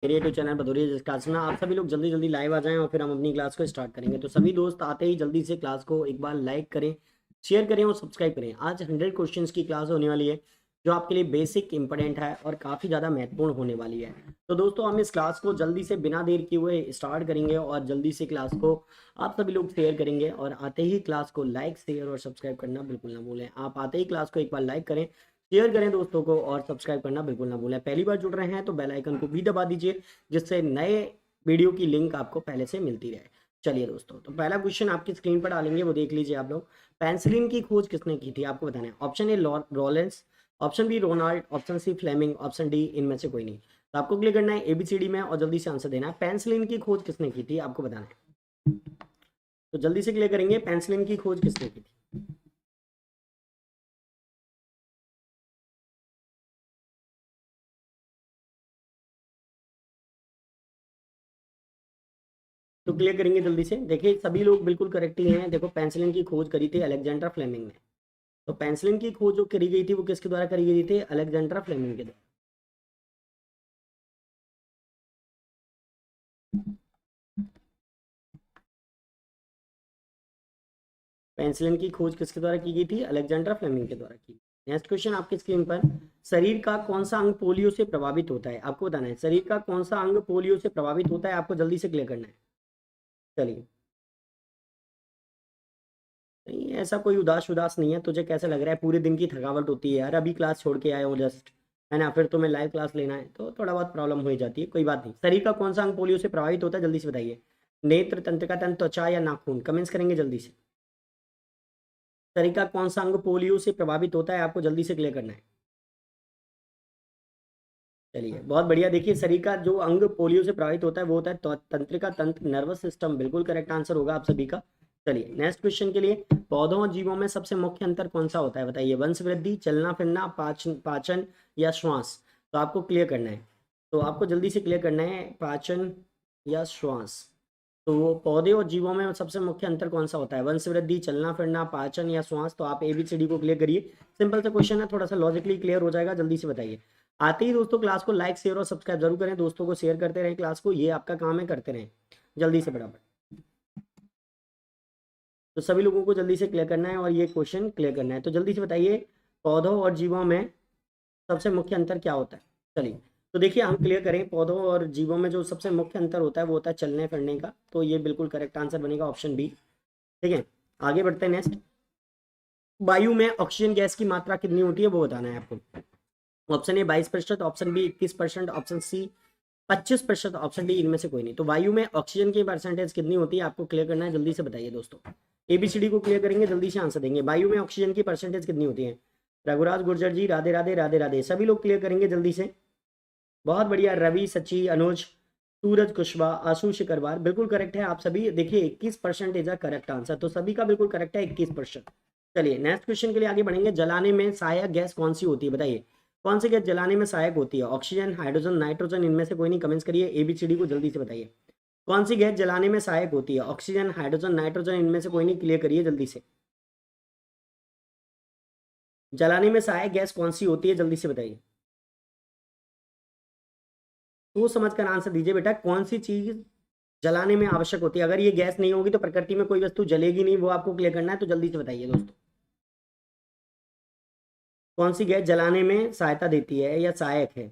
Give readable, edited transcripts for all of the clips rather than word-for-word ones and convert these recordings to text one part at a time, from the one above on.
मेरे YouTube channel Bhadauria class में आप सभी लोग जल्दी जल्दी लाइव आ जाएं और फिर हम अपनी क्लास को स्टार्ट करेंगे। तो सभी दोस्त आते ही जल्दी से क्लास को एक बार लाइक करें, शेयर करें और सब्सक्राइब करें। आज 100 क्वेश्चंस की क्लास होने वाली है जो आपके लिए बेसिक इंपॉर्टेंट है और काफ़ी ज़्यादा महत्वपूर्ण होने वाली है। तो दोस्तों हम इस क्लास को जल्दी से बिना देर किए हुए स्टार्ट करेंगे और जल्दी से क्लास को आप सभी लोग शेयर करेंगे और आते ही क्लास को लाइक शेयर और सब्सक्राइब करना बिल्कुल ना भूलें। आप आते ही क्लास को एक बार लाइक करें, शेयर करें दोस्तों को और सब्सक्राइब करना बिल्कुल ना भूलें। पहली बार जुड़ रहे हैं तो बेल आइकन को भी दबा दीजिए जिससे नए वीडियो की लिंक आपको पहले से मिलती रहे। चलिए दोस्तों, तो पहला क्वेश्चन आपकी स्क्रीन पर डालेंगे, वो देख लीजिए आप लोग। पेंसिलिन की खोज किसने की थी आपको बताना है। ऑप्शन ए रॉलेंस, option B Ronald, option C Fleming, option D इनमें से कोई नहीं। तो आपको क्लिक करना है एबीसीडी में और जल्दी से आंसर देना है। पेंसिलिन की खोज किसने की थी आपको बताना है, तो जल्दी से क्लिक करेंगे। पेंसिलिन की खोज किसने की थी। तो क्लियर करेंगे जल्दी से। देखिए सभी लोग बिल्कुल करेक्ट ही हैं। देखो पेंसिलिन की खोज करी थी अलेक्जेंडर फ्लेमिंग ने। तो पेंसिलिन की खोज जो करी गई थी वो किसके द्वारा करी गई थी, अलेक्जेंडर फ्लेमिंग के द्वारा। पेंसिलिन की खोज किसके द्वारा की गई थी, अलेक्जेंडर फ्लेमिंग के द्वारा की। नेक्स्ट क्वेश्चन आपकी स्क्रीन पर। शरीर का कौन सा अंग पोलियो से प्रभावित होता है आपको बताना है। शरीर का कौन सा अंग पोलियो से प्रभावित होता है आपको जल्दी से क्लियर करना है। चलिए, नहीं ऐसा कोई उदास उदास नहीं है। तुझे कैसा लग रहा है, पूरे दिन की थकावट होती है यार, अभी क्लास छोड़ के आए हो जस्ट, है ना, फिर तुम्हें लाइव क्लास लेना है तो थोड़ा बहुत प्रॉब्लम हो ही जाती है, कोई बात नहीं। शरीर का कौन सा अंग पोलियो से प्रभावित होता है जल्दी से बताइए। नेत्र, तंत्रिका तंत्र, त्वचा या नाखून, कमेंट्स करेंगे जल्दी से। शरीर का कौन सा अंग पोलियो से प्रभावित होता है आपको जल्दी से क्लियर करना है। चलिए बहुत बढ़िया। देखिए शरीर का जो अंग पोलियो से प्रभावित होता है वो होता है तंत्रिका तंत्र, नर्वस सिस्टम। बिल्कुल करेक्ट आंसर होगा आप सभी का। चलिए नेक्स्ट क्वेश्चन के लिए। पौधों और जीवों में सबसे मुख्य अंतर कौन सा होता है बताइए। वंश वृद्धि, चलना फिरना, पाचन पाचन या श्वास। तो आपको क्लियर करना है, तो आपको जल्दी से क्लियर करना है पाचन या श्वास। तो वो पौधे और जीवों में सबसे मुख्य अंतर कौन सा होता है, वंश वृद्धि, चलना फिरना, पाचन या श्वास। तो आप एबीसीडी को क्लियर करिए। सिंपल सा क्वेश्चन है, थोड़ा सा लॉजिकली क्लियर हो जाएगा। जल्दी से बताइए। आते ही दोस्तों क्लास को लाइक शेयर और सब्सक्राइब जरूर करें, दोस्तों को शेयर करते रहें क्लास को, ये आपका काम है, करते रहें जल्दी से बराबर। तो सभी लोगों को जल्दी से क्लियर करना है और ये क्वेश्चन क्लियर करना है। तो जल्दी से बताइए पौधों और जीवों में सबसे मुख्य अंतर क्या होता है। चलिए, तो देखिए हम क्लियर करें। पौधों और जीवों में जो सबसे मुख्य अंतर होता है वो होता है चलने फिरने का। तो ये बिल्कुल करेक्ट आंसर बनेगा ऑप्शन बी। ठीक है, आगे बढ़ते हैं। नेक्स्ट, वायु में ऑक्सीजन गैस की मात्रा कितनी होती है वो बताना है आपको। Option A 22%, option B 21%, option C 25%, option D इनमें से कोई नहीं। तो वायु में ऑक्सीजन की परसेंटेज कितनी होती है आपको क्लियर करना है, जल्दी से बताइए दोस्तों। एबीसीडी को क्लियर करेंगे, जल्दी से आंसर देंगे। वायु में ऑक्सीजन की परसेंटेज कितनी होती है। रघुराज गुर्जर जी, राधे राधे राधे राधे। सभी लोग क्लियर करेंगे जल्दी से। बहुत बढ़िया। रवि, सची, अनुज, सूरज कुशवाहा, आशु शिकरवार, बिल्कुल करेक्ट है आप सभी। देखिए 21% इज अ करेक्ट आंसर, तो सभी का बिल्कुल करेक्ट है 21%। चलिए नेक्स्ट क्वेश्चन के लिए आगे बढ़ेंगे। जलाने में सहायक गैस कौन सी होती है बताइए। कौन सी गैस जलाने में सहायक होती है, ऑक्सीजन, हाइड्रोजन, नाइट्रोजन, इनमें से कोई नहीं। कमेंट्स करिए एबीसीडी को जल्दी से बताइए। कौन सी गैस जलाने में सहायक होती है, ऑक्सीजन, हाइड्रोजन, नाइट्रोजन, इनमें से कोई नहीं। क्लियर करिए जल्दी से। जलाने में सहायक गैस कौन सी होती है जल्दी से बताइए। तो समझ कर आंसर दीजिए बेटा, कौन सी चीज जलाने में आवश्यक होती है। अगर ये गैस नहीं होगी तो प्रकृति में कोई वस्तु जलेगी नहीं, वो आपको क्लियर करना है। तो जल्दी से बताइए दोस्तों, कौन सी गैस जलाने में सहायता देती है या सहायक है।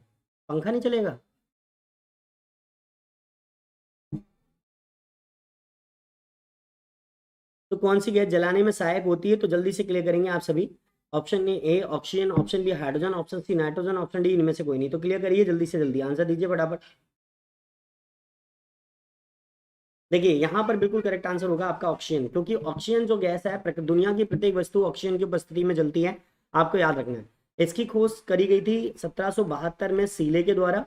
पंखा नहीं चलेगा। तो कौन सी गैस जलाने में सहायक होती है तो जल्दी से क्लियर करेंगे आप सभी। Option A oxygen, option B hydrogen, option C nitrogen, option D इनमें से कोई नहीं। तो क्लियर करिए जल्दी से, जल्दी आंसर दीजिए फटाफट। देखिए यहाँ पर बिल्कुल करेक्ट आंसर होगा आपका ऑक्सीजन, क्योंकि ऑक्सीजन जो गैस है दुनिया की प्रत्येक वस्तु ऑक्सीजन की उपस्थिति में जलती है, आपको याद रखना है। इसकी खोज करी गई थी 1772 में सीले के द्वारा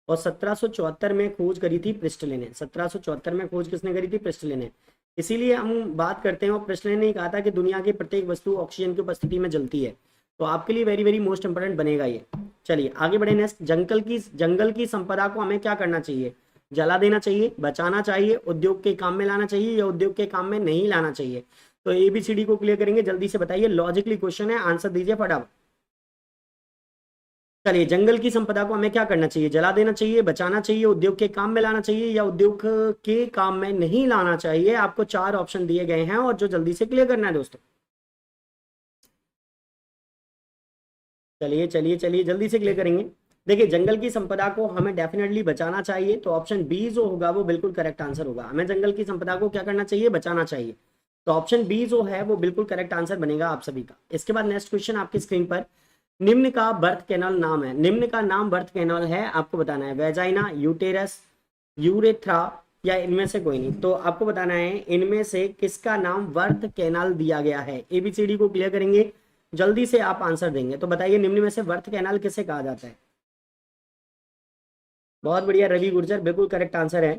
और 1774 में खोज करी थी प्रिस्टले ने। 1774 में खोज किसने करी थी, प्रिस्टले ने। इसीलिए हम बात करते हैं और प्रिस्टले ने कहा था कि दुनिया की प्रत्येक वस्तु ऑक्सीजन की उपस्थिति में जलती है। तो आपके लिए वेरी वेरी मोस्ट इंपोर्टेंट बनेगा ये। चलिए आगे बढ़े। नेक्स्ट, जंगल की संपदा को हमें क्या करना चाहिए, जला देना चाहिए, बचाना चाहिए, उद्योग के काम में लाना चाहिए या उद्योग के काम में नहीं लाना चाहिए। तो एबीसीडी को क्लियर करेंगे, जल्दी से बताइए। लॉजिकली क्वेश्चन है, आंसर दीजिए फटाफट। चलिए, जंगल की संपदा को हमें क्या करना चाहिए? जला देना चाहिए, बचाना चाहिए, उद्योग के काम में लाना चाहिए, या उद्योग के काम में नहीं लाना चाहिए? आपको 4 ऑप्शन दिए गए हैं और जो जल्दी से क्लियर करना है दोस्तों। चलिए चलिए चलिए, जल्दी से क्लियर करेंगे। देखिए, जंगल की संपदा को हमें डेफिनेटली बचाना चाहिए, तो ऑप्शन बी जो होगा वो बिल्कुल करेक्ट आंसर होगा। हमें जंगल की संपदा को क्या करना चाहिए? बचाना चाहिए। तो ऑप्शन बी जो है वो बिल्कुल करेक्ट आंसर बनेगा आप सभी का। इसके बाद नेक्स्ट क्वेश्चन आपकी स्क्रीन पर, निम्न का बर्थ कैनाल नाम है। निम्न का नाम बर्थ कैनाल है, आपको बताना है वेजाइना, यूटेरस, यूरेथ्रा, या इनमें से कोई नहीं। तो आपको बताना है इनमें से किसका नाम बर्थ कैनाल दिया गया है। एबीसीडी को क्लियर करेंगे, जल्दी से आप आंसर देंगे। तो बताइए, निम्न में से बर्थ कैनाल किसे कहा जाता है? बहुत बढ़िया रवि गुर्जर, बिल्कुल करेक्ट आंसर है।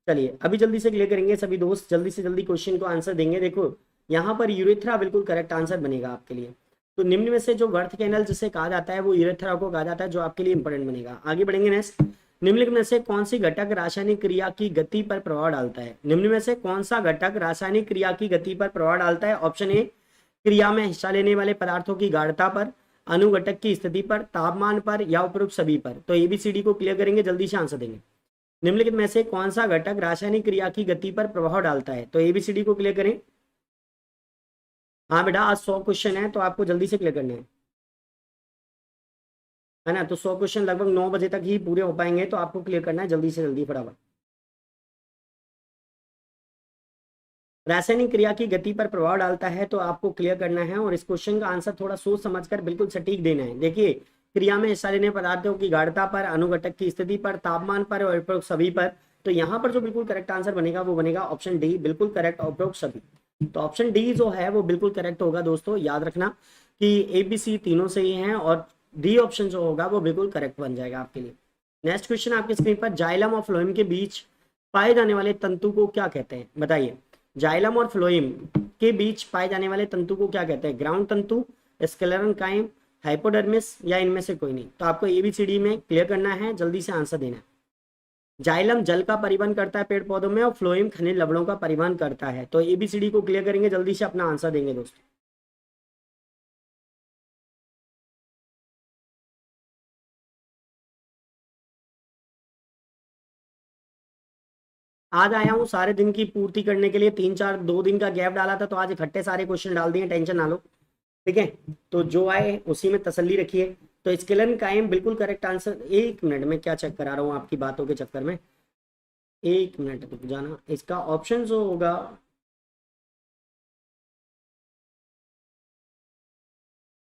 चलिए, अभी जल्दी से क्लियर करेंगे सभी दोस्त, जल्दी से जल्दी क्वेश्चन को आंसर देंगे। देखो, यहाँ पर यूरेथ्रा बिल्कुल करेक्ट आंसर बनेगा आपके लिए। तो निम्न में से जो बर्थ कैनल जिसे कहा जाता है वो यूरेथ्रा को कहा जाता है, जो आपके लिए इंपॉर्टेंट बनेगा। आगे बढ़ेंगे नेक्स्ट, निम्नलिखित में से कौन सी घटक रासायनिक क्रिया की गति पर प्रभाव डालता है? निम्न में से कौन सा घटक रासायनिक क्रिया की गति पर प्रभाव डालता है? ऑप्शन ए, क्रिया में हिस्सा लेने वाले पदार्थों की गाढ़ता पर, अनुघटक की स्थिति पर, तापमान पर, या उपरोक्त सभी पर। तो एबीसीडी को क्लियर करेंगे, जल्दी से आंसर देंगे। निम्नलिखित में से कौन सा घटक रासायनिक क्रिया की गति पर प्रभाव डालता है? तो एबीसीडी को क्लियर करें। हाँ बेटा, आज 100 क्वेश्चन है तो आपको जल्दी से क्लियर करने हैं, है ना? तो 100 क्वेश्चन लगभग 9 बजे तक ही पूरे हो पाएंगे, तो आपको क्लियर करना है जल्दी से जल्दी, फटाफट। रासायनिक क्रिया की गति पर प्रभाव डालता है तो आपको क्लियर करना है, और इस क्वेश्चन का आंसर थोड़ा सोच समझकर बिल्कुल सटीक देना है। देखिए, क्रिया में हिस्सा लेने पदार्थों की गाढ़ता पर, अनुघटक की स्थिति पर, तापमान पर और उपरोक्त सभी पर। तो यहाँ पर जो बिल्कुल करेक्ट आंसर बनेगा वो बनेगा ऑप्शन डी, बिल्कुल करेक्ट, उपरोक्त सभी। तो ऑप्शन डी जो है वो बिल्कुल करेक्ट होगा दोस्तों। याद रखना कि ए बी सी तीनों सही हैं, और डी ऑप्शन जो होगा वो बिल्कुल करेक्ट बन जाएगा आपके लिए। नेक्स्ट क्वेश्चन आपकी स्क्रीन पर, जाइलम और फ्लोएम के बीच पाए जाने वाले तंतु को क्या कहते हैं? बताइए, जाइलम और फ्लोएम के बीच पाए जाने वाले तंतु को क्या कहते हैं? ग्राउंड तंतु, स्क्लेरेंकाइम, हाइपोडर्मिस, या इनमें से कोई नहीं। तो आपको एबीसीडी में क्लियर करना है, जल्दी से आंसर देना है। जाइलम जल का परिवहन करता है पेड़ पौधों में, और फ्लोएम खनिज लवणों का परिवहन करता है। तो एबीसीडी को क्लियर करेंगे, जल्दी से अपना आंसर देंगे दोस्तों। आज आया हूँ सारे दिन की पूर्ति करने के लिए, 2 दिन का गैप डाला था, तो आज इकट्ठे सारे क्वेश्चन डाल दिए, टेंशन ना लो, ठीक है? तो जो आए उसी में तसल्ली रखिए। तो स्केलन कायम बिल्कुल करेक्ट आंसर। 1 मिनट में क्या चेक करा रहा हूँ आपकी बातों के चक्कर में, 1 मिनट रुक जाना। इसका ऑप्शन जो होगा,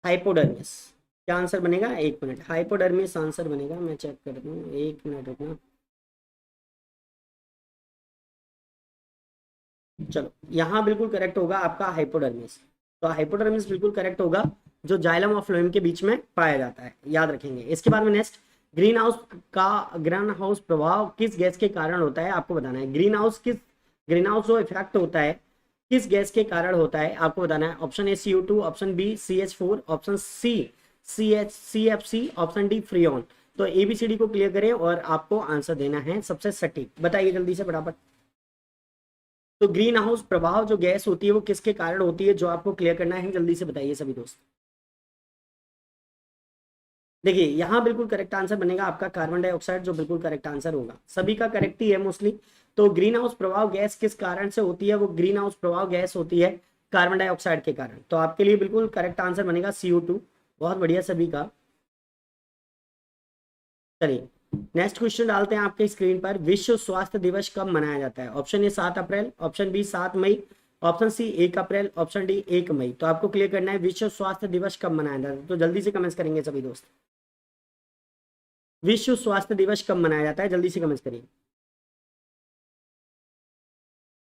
हाइपोडर्मिस। क्या आंसर बनेगा? 1 मिनट, हाइपोडर्मिस आंसर बनेगा। मैं चेक कर दूँ, 1 मिनट रुकना। चलो, यहाँ बिल्कुल करेक्ट होगा आपका हाइपोडर्मिस। तो हाइपोडर्मिस बिल्कुल करेक्ट होगा, जो जाइलम और फ्लोएम के बीच में पाया जाता है, याद रखेंगे। इसके बाद में नेक्स्ट, ग्रीन हाउस प्रभाव किस गैस के कारण होता है? आपको बताना है। ग्रीन हाउस जो इफेक्ट होता है किस गैस के कारण होता है, आपको बताना है। Option A CO2, option B CH4, option C CFC, option D freon. तो एबीसीडी को क्लियर करें और आपको आंसर देना है सबसे सटीक। बताइए जल्दी से फटाफट। तो ग्रीन हाउस प्रभाव जो गैस होती है वो किसके कारण होती है, जो आपको क्लियर करना है, जल्दी से बताइए सभी दोस्त। देखिए, यहाँ बिल्कुल करेक्ट आंसर बनेगा आपका कार्बन डाइऑक्साइड, जो बिल्कुल करेक्ट आंसर होगा। सभी का करेक्ट ही है मोस्टली। तो ग्रीन हाउस प्रभाव गैस किस कारण से होती है? वो ग्रीन हाउस प्रभाव गैस होती है कार्बन डाइऑक्साइड के कारण। तो आपके लिए बिल्कुल करेक्ट आंसर बनेगा CO2। बहुत बढ़िया सभी का। चलिए, नेक्स्ट क्वेश्चन डालते हैं आपके स्क्रीन पर, विश्व स्वास्थ्य दिवस कब मनाया जाता है? Option A 7 April, option B 7 मई, option C 1 April, option D 1 मई। तो आपको क्लियर करना है विश्व स्वास्थ्य दिवस कब मनाया जाता है। तो जल्दी से कमेंट्स करेंगे सभी दोस्त, विश्व स्वास्थ्य दिवस कब मनाया जाता है, जल्दी से कमेंट्स करिए।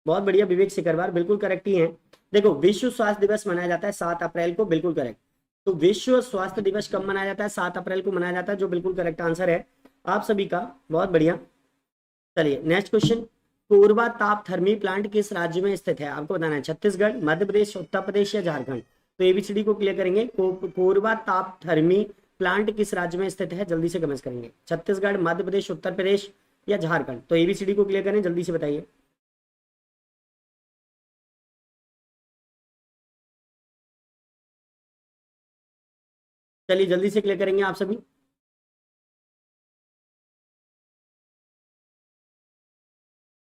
बहुत बढ़िया विवेक सिकरवार, बिल्कुल करेक्ट ही है। देखो, विश्व स्वास्थ्य दिवस मनाया जाता है 7 अप्रैल को, बिल्कुल करेक्ट। तो विश्व स्वास्थ्य दिवस कब मनाया जाता है? 7 अप्रैल को मनाया जाता है, जो बिल्कुल करेक्ट आंसर है आप सभी का। बहुत बढ़िया। चलिए, नेक्स्ट क्वेश्चन, कोरबा ताप थर्मी प्लांट किस राज्य में स्थित है? आपको बताना है, छत्तीसगढ़, मध्य प्रदेश, उत्तर प्रदेश, या झारखंड। तो एबीसीडी को क्लियर करेंगे। कोरबा ताप थर्मी प्लांट किस राज्य में स्थित है, जल्दी से कमेंट करेंगे। छत्तीसगढ़, मध्य प्रदेश, उत्तर प्रदेश, या झारखंड। तो एबीसीडी को क्लियर करें, जल्दी से बताइए। चलिए, जल्दी से क्लियर करेंगे आप सभी।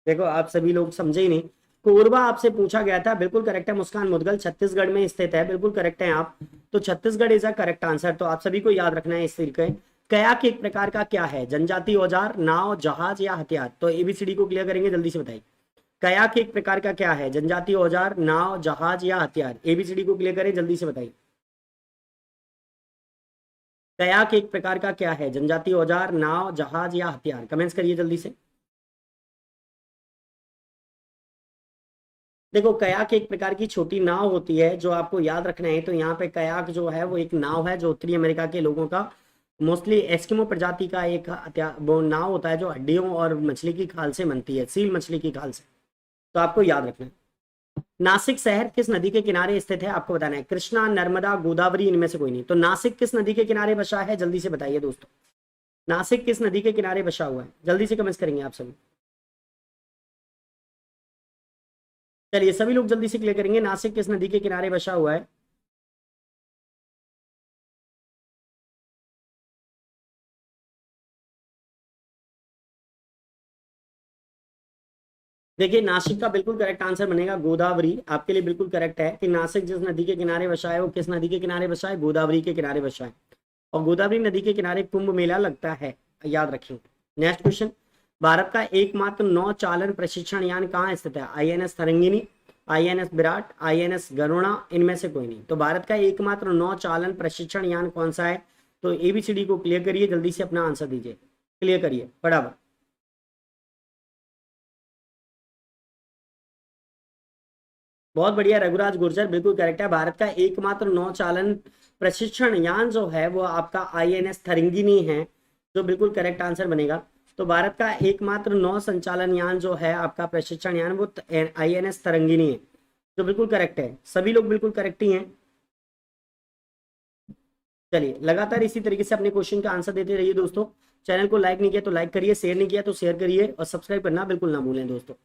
देखो आप सभी लोग समझे ही नहीं। कोरबा आपसे पूछा गया था, बिल्कुल करेक्ट है। मुस्कान मुदगल छत्तीसगढ़ में स्थित है, बिल्कुल करेक्ट है आप। तो Chhattisgarh is a correct answer. तो आप सभी को याद रखना है इस तरीके। कयाक एक प्रकार का क्या है? जनजाति, औजार, नाव, जहाज या हथियार? तो एबीसीडी को क्लियर करेंगे, जल्दी से बताइए। कयाक एक प्रकार का क्या है? जनजाति, औजार, नाव, जहाज या हथियार? एबीसीडी को क्लियर करें, जल्दी से बताइए। कयाक एक प्रकार का क्या है? जनजाति, औजार, नाव, जहाज या हथियार? कमेंट्स करिए जल्दी से। देखो कयाक एक प्रकार की छोटी नाव होती है जो आपको याद रखना है। तो यहाँ पे कयाक जो है वो एक नाव है जो उत्तरी अमेरिका के लोगों का, मोस्टली एस्किमो प्रजाति का एक वो नाव होता है जो हड्डियों और मछली की खाल से बनती है, सील मछली की खाल से। तो आपको याद रखना है। नासिक शहर किस नदी के किनारे स्थित है? आपको बताना है। कृष्णा, नर्मदा, गोदावरी, इनमें से कोई नहीं। तो नासिक किस नदी के किनारे बसा है? जल्दी से बताइए दोस्तों। नासिक किस नदी के किनारे बसा हुआ है? जल्दी से कमेंट करेंगे आप सभी। चलिए सभी लोग जल्दी से क्लियर करेंगे, नासिक किस नदी के किनारे बसा हुआ है? देखिए नासिक का बिल्कुल करेक्ट आंसर बनेगा गोदावरी। आपके लिए बिल्कुल करेक्ट है कि नासिक जिस नदी के किनारे बसा है वो किस नदी के किनारे बसा है? गोदावरी के किनारे बसा है। और गोदावरी नदी के किनारे कुंभ मेला लगता है, याद रखें। Next question. भारत का एकमात्र नौ चालन प्रशिक्षण यान कहाँ स्थित है? INS Tarangini, INS Viraat, INS Garuna, इनमें से कोई नहीं। तो भारत का एकमात्र नौ चालन प्रशिक्षण यान कौन सा है? तो एबीसीडी को क्लियर करिए, जल्दी से अपना आंसर दीजिए, क्लियर करिए फटाफट। बहुत बढ़िया रघुराज गुर्जर, बिल्कुल करेक्ट है। भारत का एकमात्र नौचालन प्रशिक्षण यान जो है वो आपका आईएनएस तरंगिनी है, जो बिल्कुल करेक्ट आंसर बनेगा। तो भारत का एकमात्र नौ संचालन यान जो है आपका प्रशिक्षण यान वो आईएनएस तरंगिनी है, जो बिल्कुल करेक्ट है। सभी लोग बिल्कुल करेक्ट ही हैं। चलिए लगातार इसी तरीके से अपने क्वेश्चन का आंसर देते रहिए दोस्तों। चैनल को लाइक नहीं किया तो लाइक करिए, शेयर नहीं किया तो शेयर करिए, और सब्सक्राइब करना बिल्कुल ना भूलें दोस्तों।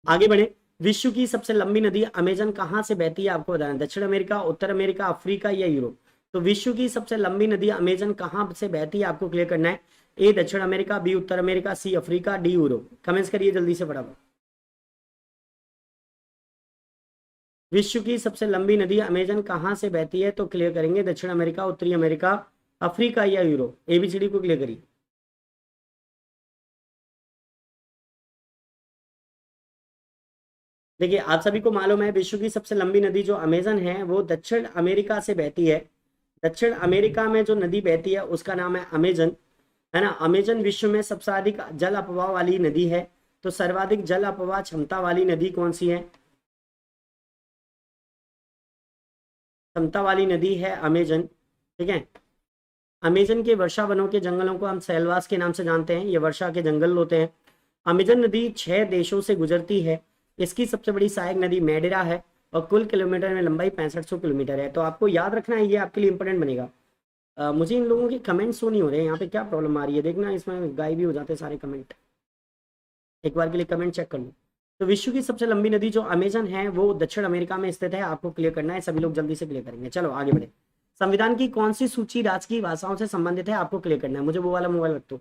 आगे बढ़े। विश्व की सबसे लंबी नदी अमेजन कहाँ से बहती है? आपको बताना। दक्षिण अमेरिका, उत्तर अमेरिका, अफ्रीका या यूरोप? तो विश्व की सबसे लंबी नदी अमेजन कहाँ से बहती है आपको क्लियर करना है। ए दक्षिण अमेरिका, बी उत्तर America, C Africa, D Europe? Comments करिए जल्दी से फटाफट। विश्व की सबसे लंबी नदी अमेजन कहाँ से बहती है? तो क्लियर करेंगे दक्षिण अमेरिका, उत्तरी अमेरिका, अफ्रीका या यूरोप? एबीसीडी को क्लियर करिए। देखिए आप सभी को मालूम है विश्व की सबसे लंबी नदी जो अमेजन है वो दक्षिण अमेरिका से बहती है। दक्षिण अमेरिका में जो नदी बहती है उसका नाम है अमेजन, है ना। अमेजन विश्व में सबसे अधिक जल अपवाह वाली नदी है। तो सर्वाधिक जल अपवाह क्षमता वाली नदी कौन सी है? क्षमता वाली नदी है अमेजन, ठीक है। अमेजन के वर्षा वनों के जंगलों को हम सेलवास के नाम से जानते हैं, ये वर्षा के जंगल होते हैं। अमेजन नदी 6 देशों से गुजरती है। इसकी सबसे बड़ी सहायक नदी मेडेरा है, और कुल किलोमीटर में लंबाई 6500 किलोमीटर है। तो आपको याद रखना है, ये आपके लिए इंपॉर्टेंट बनेगा। मुझे इन लोगों के कमेंट शो नहीं हो रहे हैं, यहाँ पे क्या प्रॉब्लम आ रही है देखना, इसमें गायब भी हो जाते हैं सारे कमेंट। एक बार के लिए कमेंट चेक कर लो। तो विश्व की सबसे लंबी नदी जो अमेजन है वो दक्षिण अमेरिका में स्थित है, आपको क्लियर करना है। सभी लोग जल्दी से क्लियर करेंगे। चलो आगे बढ़े। संविधान की कौन सी सूची राजकीय भाषाओं से संबंधित है? आपको क्लियर करना है। मुझे वो वाला मोबाइल रख दो।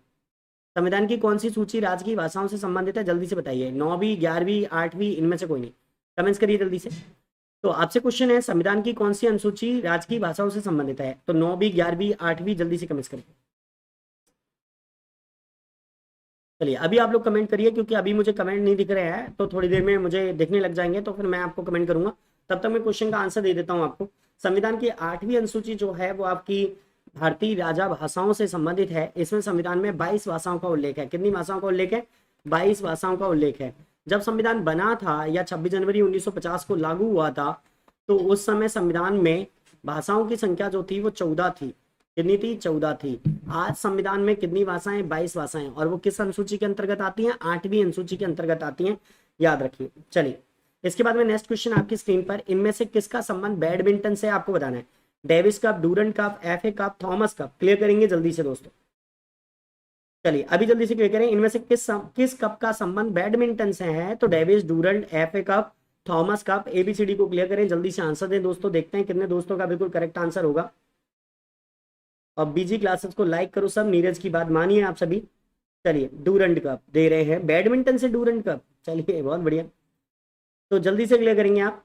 संविधान की कौन सी सूची राजकीय भाषाओं से संबंधित है? जल्दी से बताइए। 9वीं, 11वीं, 8वीं, इनमें से कोई नहीं। कमेंट्स करिए जल्दी से। तो आपसे क्वेश्चन है संविधान की कौन सी अनुसूची राजकीय भाषाओं से संबंधित है? तो 9वीं, 11वीं, 8वीं, जल्दी से कमेंट्स करिए। चलिए अभी आप लोग कमेंट करिए, क्योंकि अभी मुझे कमेंट नहीं दिख रहे हैं, तो थोड़ी देर में मुझे देखने लग जाएंगे तो फिर मैं आपको कमेंट करूंगा। तब तक मैं क्वेश्चन का आंसर दे देता हूं आपको। संविधान की 8वीं अनुसूची जो है वो आपकी भारतीय राजा भाषाओं से संबंधित है। इसमें संविधान में 22 भाषाओं का उल्लेख है। कितनी भाषाओं का उल्लेख है? 22 भाषाओं का उल्लेख है। जब संविधान बना था या 26 जनवरी 1950 को लागू हुआ था, तो उस समय संविधान में भाषाओं की संख्या जो थी वो 14 थी। कितनी थी? 14 थी। आज संविधान में कितनी भाषाएं? 22 भाषाएं। और वो किस अनुसूची के अंतर्गत आती हैं? 8वीं अनुसूची के अंतर्गत आती हैं, याद रखिए। चलिए इसके बाद में नेक्स्ट क्वेश्चन आपकी स्क्रीन पर। इनमें से किसका संबंध बैडमिंटन से आपको बताना है? Davis cup, Durand cup, FA cup, Thomas cup? Clear करेंगे जल्दी से दोस्तों। चलिए अभी जल्दी से क्लियर करें। इनमें से किस कप का संबंध बैडमिंटन से है? तो Davis, Durand, FA cup, Thomas cup? A B C D को क्लियर करें, जल्दी से आंसर दें दोस्तों। देखते हैं कितने दोस्तों का बिल्कुल करेक्ट आंसर होगा। और बीजी क्लासेस को लाइक करो सब, नीरज की बात मानिए आप सभी। चलिए डूरंड कप दे रहे हैं, बैडमिंटन से डूरंड कप, चलिए बहुत बढ़िया। तो जल्दी से क्लियर करेंगे आप।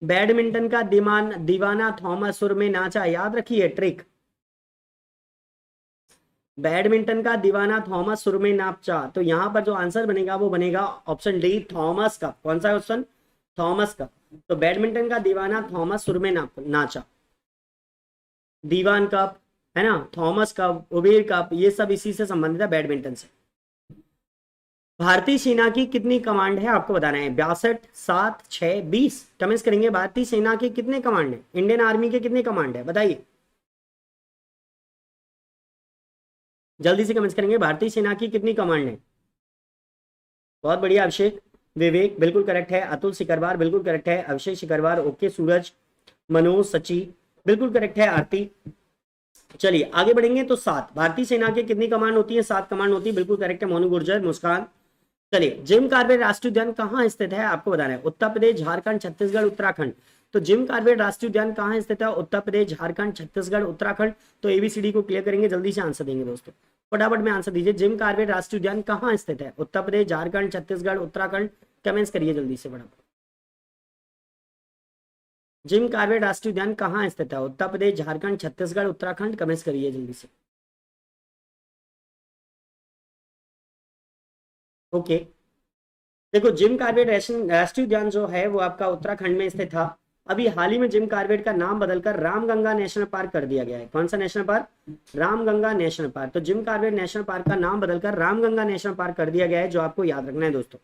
बैडमिंटन का दीवाना थॉमस सुर में नाचा, याद रखिए ट्रिक। बैडमिंटन का दीवाना थॉमस सुर में नाचा, तो यहां पर जो आंसर बनेगा वो बनेगा ऑप्शन डी थॉमस कप। कौन सा ऑप्शन? Thomas cup. तो बैडमिंटन का दीवाना थॉमस सुर में नाचा, दीवान कप है ना, थॉमस कप, उबेर कप, ये सब इसी से संबंधित है, बैडमिंटन से। भारतीय सेना की कितनी कमांड है आपको बताना है, 62, 7, 6, 20। कमेंट्स करेंगे भारतीय सेना के कितने कमांड है, इंडियन आर्मी के कितने कमांड है, बताइए जल्दी से कमेंट्स करेंगे, भारतीय सेना की कितनी कमांड है। बहुत बढ़िया अभिषेक, विवेक बिल्कुल करेक्ट है, अतुल सिकरवार बिल्कुल करेक्ट है, अभिषेक सिकरवार ओके, सूरज, मनोज, सची बिल्कुल करेक्ट है, आरती। चलिए आगे बढ़ेंगे। तो 7 भारतीय सेना के कितनी कमांड होती है, 7 कमांड होती है, बिल्कुल करेक्ट है, मोनू गुर्जर, मुस्कान। चलिए जिम कार्बेट राष्ट्रीय उद्यान कहाँ स्थित है आपको बताना है, उत्तर प्रदेश, झारखंड, छत्तीसगढ़, उत्तराखंड। तो जिम कार्बेट राष्ट्रीय उद्यान कहाँ स्थित है, उत्तर प्रदेश, झारखंड, छत्तीसगढ़, उत्तराखंड। तो एबीसीडी को क्लियर करेंगे, जल्दी से आंसर देंगे दोस्तों, फटाफट में आंसर दीजिए। जिम कार्बेट राष्ट्रीय उद्यान कहाँ स्थित है, उत्तर प्रदेश, झारखंड, छत्तीसगढ़, उत्तराखंड। कमेंट्स करिए जल्दी से फटाफट। जिम कार्बेट राष्ट्रीय उद्यान कहाँ स्थित है, उत्तर प्रदेश, झारखंड, छत्तीसगढ़, उत्तराखंड। कमेंट्स करिए जल्दी से। ओके देखो, जिम कार्बेट राष्ट्रीय उद्यान जो है वो आपका उत्तराखंड में स्थित था। अभी हाल ही में जिम कार्बेट का नाम बदलकर रामगंगा नेशनल पार्क कर दिया गया है। कौन सा national park, Ramganga national park. तो जिम कार्बेट नेशनल पार्क का नाम बदलकर रामगंगा नेशनल पार्क कर दिया गया है, जो आपको याद रखना है दोस्तों,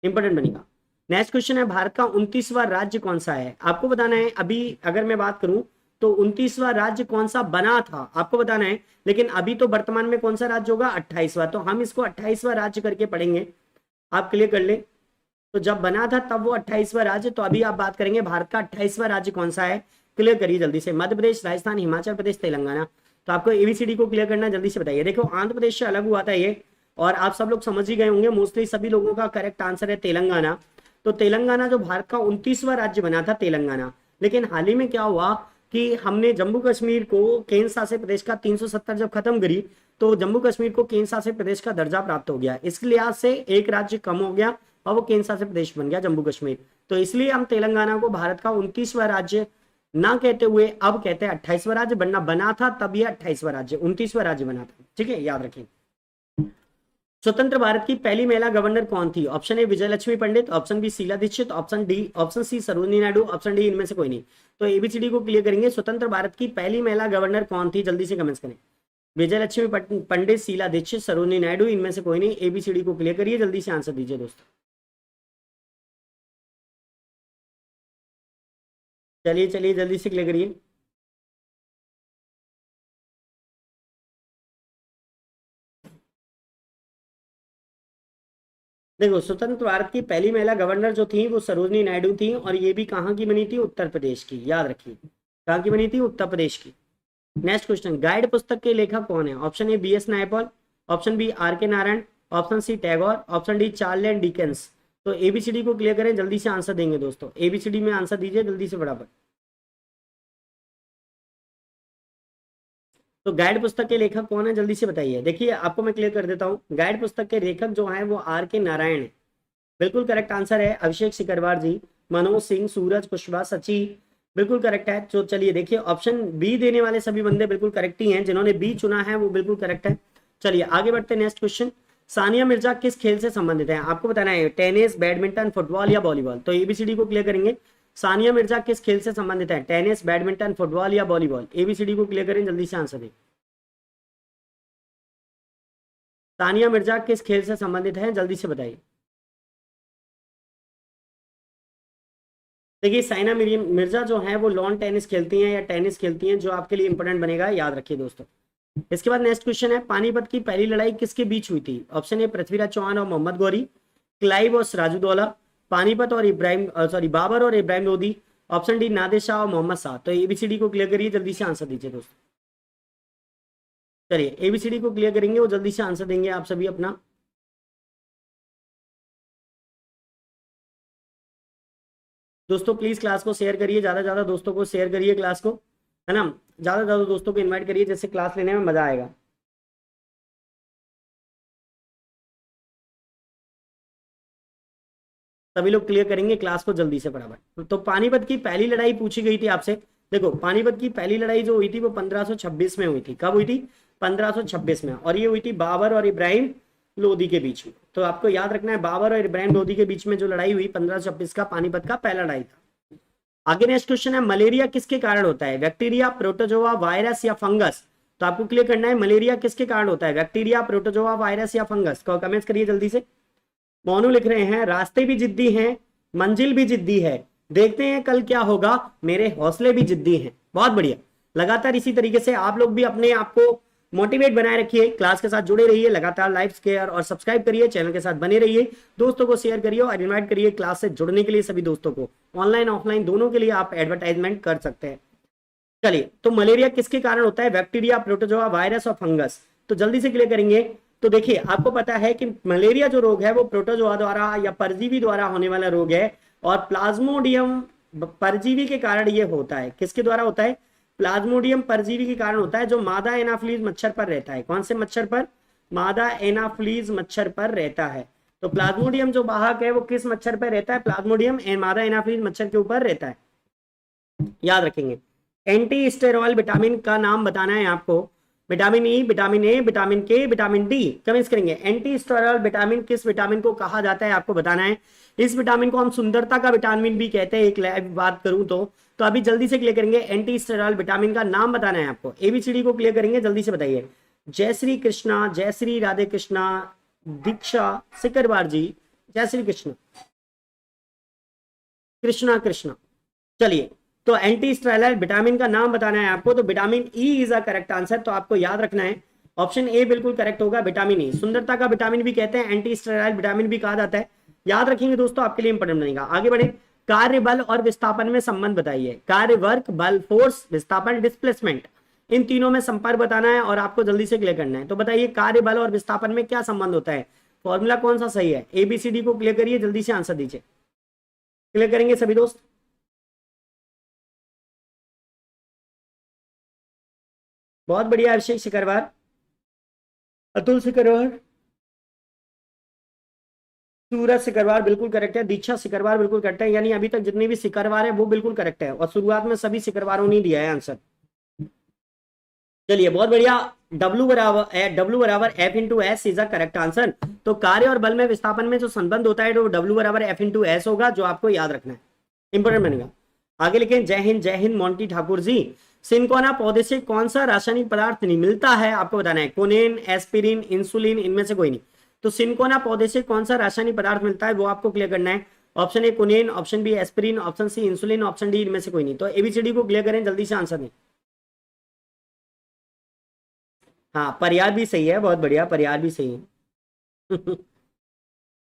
इंपोर्टेंट बनेगा। नेक्स्ट क्वेश्चन है, भारत का 29वां राज्य कौन सा है, आपको बताना है। अभी अगर मैं बात करूं तो 29वां राज्य कौन सा बना था आपको बताना है, लेकिन अभी तो वर्तमान में कौन सा राज्य होगा, 28वां। तो हम इसको 28वां राज्य करके पढ़ेंगे, आप क्लियर कर ले। तो जब बना था तब वो 28वां राज्य, तो अभी आप बात करेंगे भारत का 28वां राज्य कौन सा है, क्लियर करिए जल्दी से। मध्य प्रदेश, राजस्थान, हिमाचल प्रदेश, तेलंगाना। तो आपको एबीसीडी को क्लियर करना है, जल्दी से बताइए। देखो आंध्र प्रदेश से अलग हुआ था ये, और आप सब लोग समझ ही गए होंगे, मोस्टली सभी लोगों का करेक्ट आंसर है तेलंगाना। तो तेलंगाना जो भारत का 29वां राज्य बना था, तेलंगाना। लेकिन हाल ही में क्या हुआ कि हमने जम्मू कश्मीर को केंद्र शासित प्रदेश का 370 जब खत्म करी, तो जम्मू कश्मीर को केंद्र शासित प्रदेश का दर्जा प्राप्त हो गया। इसके लिहाज से एक राज्य कम हो गया और वो केंद्र शासित प्रदेश बन गया जम्मू कश्मीर। तो इसलिए हम तेलंगाना को भारत का 29वां राज्य ना कहते हुए अब कहते हैं 28वां राज्य। बना था तब ये 28वां राज्य, 29वां राज्य बना था, ठीक है, याद रखिए। स्वतंत्र भारत की पहली महिला गवर्नर कौन थी, option A Vijay Lakshmi Pandit, option B Sheila Dikshit, option C Sarojini Naidu, option D इनमें से कोई नहीं। तो एबीसीडी को क्लियर करेंगे, स्वतंत्र भारत की पहली महिला गवर्नर कौन थी, जल्दी से कमेंट्स करें। विजय लक्ष्मी पंडित, शीला दीक्षित, सरोजिनी नायडू, इनमें से कोई नहीं। एबीसीडी को क्लियर करिए, जल्दी से आंसर दीजिए दोस्तों। चलिए चलिए जल्दी से क्लियर करिए। देखो स्वतंत्र भारत की पहली महिला गवर्नर जो थी वो सरोजिनी नायडू थी, और ये भी कहाँ की बनी थी, उत्तर प्रदेश की, याद रखिए कहाँ की बनी थी, उत्तर प्रदेश की। नेक्स्ट क्वेश्चन, गाइड पुस्तक के लेखक कौन है, option A BS Naipaul, option B R K Narayan, option C Tagore, option D Charles Dickens. तो एबीसीडी को क्लियर करें, जल्दी से आंसर देंगे दोस्तों, एबीसीडी में आंसर दीजिए जल्दी से फटाफट। तो गाइड पुस्तक के लेखक कौन है, जल्दी से बताइए। देखिए आपको मैं क्लियर कर देता हूँ, गाइड पुस्तक के लेखक जो है वो आर के नारायण है, बिल्कुल करेक्ट आंसर है। अभिषेक सिकरवार जी, मनोज सिंह, सूरज, पुष्पा, सची बिल्कुल करेक्ट है। तो चलिए देखिए ऑप्शन बी देने वाले सभी बंदे बिल्कुल करेक्ट ही हैं, जिन्होंने बी चुना है वो बिल्कुल करेक्ट है। चलिए आगे बढ़ते हैं, नेक्स्ट क्वेश्चन, सानिया मिर्जा किस खेल से संबंधित है, आपको बताना है, टेनिस, बैडमिंटन, फुटबॉल या वॉलीबॉल। तो एबीसीडी को क्लियर करेंगे, सानिया मिर्जा किस खेल से संबंधित है, टेनिस, बैडमिंटन, फुटबॉल या वॉलीबॉल। एबीसीडी को क्लियर करें, जल्दी से आंसर दें। सानिया मिर्जा किस खेल से संबंधित है, जल्दी से बताइए। देखिए साइना मिर्जा जो है वो लॉन टेनिस खेलती हैं या टेनिस खेलती हैं, जो आपके लिए इंपॉर्टेंट बनेगा, याद रखिए दोस्तों। इसके बाद नेक्स्ट क्वेश्चन है, पानीपत की पहली लड़ाई किसके बीच हुई थी, ऑप्शन ए पृथ्वीराज चौहान और मोहम्मद गौरी, क्लाइव और सिराजुद्दौला, पानीपत और इब्राहिम बाबर और इब्राहिम लोधी, ऑप्शन डी नादिर शाह और मोहम्मद शाह। तो एबीसीडी को क्लियर करिए, जल्दी से आंसर दीजिए दोस्तों। चलिए एबीसीडी को क्लियर करेंगे, वो जल्दी से आंसर देंगे आप सभी अपना। दोस्तों प्लीज क्लास को शेयर करिए, ज्यादा ज्यादा दोस्तों को शेयर करिए क्लास को, है ना, ज्यादा ज्यादा दोस्तों को इनवाइट करिए, जैसे क्लास लेने में मजा आएगा। सभी लोग क्लियर करेंगे क्लास को जल्दी से फटाफट। तो पानीपत की पहली लड़ाई पूछी गई थी आपसे। देखो पानीपत की पहली लड़ाई जो हुई थी वो 1526 में हुई थी। कब हुई थी? 1526 में। और ये हुई थी बाबर और इब्राहिम लोदी के बीच में। तो आपको याद रखना है बाबर और इब्राहिम लोदी के बीच में जो लड़ाई हुई 1526 का पानीपत का पहला लड़ाई था। आगे नेक्स्ट क्वेश्चन है, मलेरिया किसके कारण होता है? बैक्टीरिया, प्रोटोजोआ, वायरस या फंगस? तो आपको क्लियर करना है मलेरिया किसके कारण होता है, बैक्टीरिया, प्रोटोजोआ, वायरस या फंगस? को कमेंट्स करिए जल्दी से। मोनू लिख रहे हैं रास्ते भी जिद्दी हैं, मंजिल भी जिद्दी है, देखते हैं कल क्या होगा, मेरे हौसले भी जिद्दी हैं। बहुत बढ़िया। लगातार इसी तरीके से आप लोग भी अपने आप को मोटिवेट बनाए रखिए, क्लास के साथ जुड़े रहिए, लगातार लाइक शेयर और सब्सक्राइब करिए, चैनल के साथ बने रहिए, दोस्तों को शेयर करिए और इनवाइट करिए क्लास से जुड़ने के लिए सभी दोस्तों को। ऑनलाइन ऑफलाइन दोनों के लिए आप एडवर्टाइजमेंट कर सकते हैं। चलिए, तो मलेरिया किसके कारण होता है? बैक्टीरिया, प्रोटोजोआ, वायरस और फंगस? तो जल्दी से क्लियर करेंगे। तो देखिए आपको पता है कि मलेरिया जो रोग है वो प्रोटोजोआ द्वारा या परजीवी द्वारा होने वाला रोग है, और प्लाज्मोडियम परजीवी के कारण ये होता है। किसके द्वारा होता है? प्लाज्मोडियम परजीवी के कारण होता है, जो मादा एनाफ्लीज मच्छर पर रहता है। कौन से मच्छर पर? मादा एनाफ्लीज मच्छर पर रहता है। तो प्लाज्मोडियम जो वाहक है वो किस मच्छर पर रहता है? प्लाज्मोडियम मादा एनाफ्लीज मच्छर के ऊपर रहता है, याद रखेंगे। एंटी स्टेरॉयल विटामिन का नाम बताना है आपको। Vitamin E, vitamin A, vitamin के, विटामिन डी? कमेंट्स करेंगे। एंटी स्टेरॉयल विटामिन किस विटामिन को कहा जाता है आपको बताना है। इस विटामिन को हम सुंदरता का विटामिन भी कहते हैं, एक लाइव बात करूं तो अभी जल्दी से क्लियर करेंगे। एंटी स्टेरॉयल विटामिन का नाम बताना है आपको। एबीसीडी को क्लियर करेंगे, जल्दी से बताइए। जय श्री कृष्णा, जय श्री राधे कृष्णा, दीक्षा सिकरवार जी, जय श्री कृष्ण, कृष्णा कृष्णा। चलिए, तो एंटी स्टेरॉयल विटामिन का नाम बताना है आपको। तो vitamin E is a correct answer. तो आपको याद रखना है ऑप्शन ए बिल्कुल करेक्ट होगा, विटामिन ई। सुंदरता का विटामिन भी कहते हैं, एंटी स्टेरॉयल विटामिन भी कहा जाता है। याद रखेंगे दोस्तों, आपके लिए इंपॉर्टेंट बनेगा। आगे बढ़े। कार्य बल और विस्थापन में संबंध बताइए। कार्य, वर्क, बल, फोर्स, विस्थापन, डिस्प्लेसमेंट, इन तीनों में संपर्क बताना है और आपको जल्दी से क्लियर करना है। तो बताइए कार्य बल और विस्थापन में क्या संबंध होता है? फॉर्मूला कौन सा सही है? एबीसीडी को क्लियर करिए, जल्दी से आंसर दीजिए। क्लियर करेंगे सभी दोस्त? बहुत बढ़िया। अभिषेक सिकरवार, अतुल सिकरवार, सूरज सिकरवार बिल्कुल करेक्ट है, दीक्षा सिकरवार बिल्कुल करेक्ट है। यानी अभी तक जितने भी सिकरवार है वो बिल्कुल करेक्ट है, और शुरुआत में सभी सिकरवारों ने दिया है आंसर। चलिए, बहुत बढ़िया। W बराबर F into S is a correct answer. तो कार्य और बल में विस्थापन में जो संबंध होता है तो W बराबर F इंटू एस होगा, जो आपको याद रखना है, इंपोर्टेंट बनेगा। आगे लिखें। जय हिंद, जय हिंद मोंटी ठाकुर जी। सिनकोना पौधे से कौन सा रासायनिक पदार्थ नहीं मिलता है आपको बताना है। कोनेन, एस्पिरिन, इंसुलिन, इनमें से कोई नहीं। तो सिनकोना पौधे से कौन सा रासायनिक पदार्थ मिलता है वो आपको क्लियर करना है। Option A quinine, option B aspirin, option C insulin, option D इनमें से कोई नहीं। तो एबीसीडी को क्लियर करें, जल्दी से आंसर दें। हाँ, परियार भी सही है, बहुत बढ़िया, परियार भी सही है।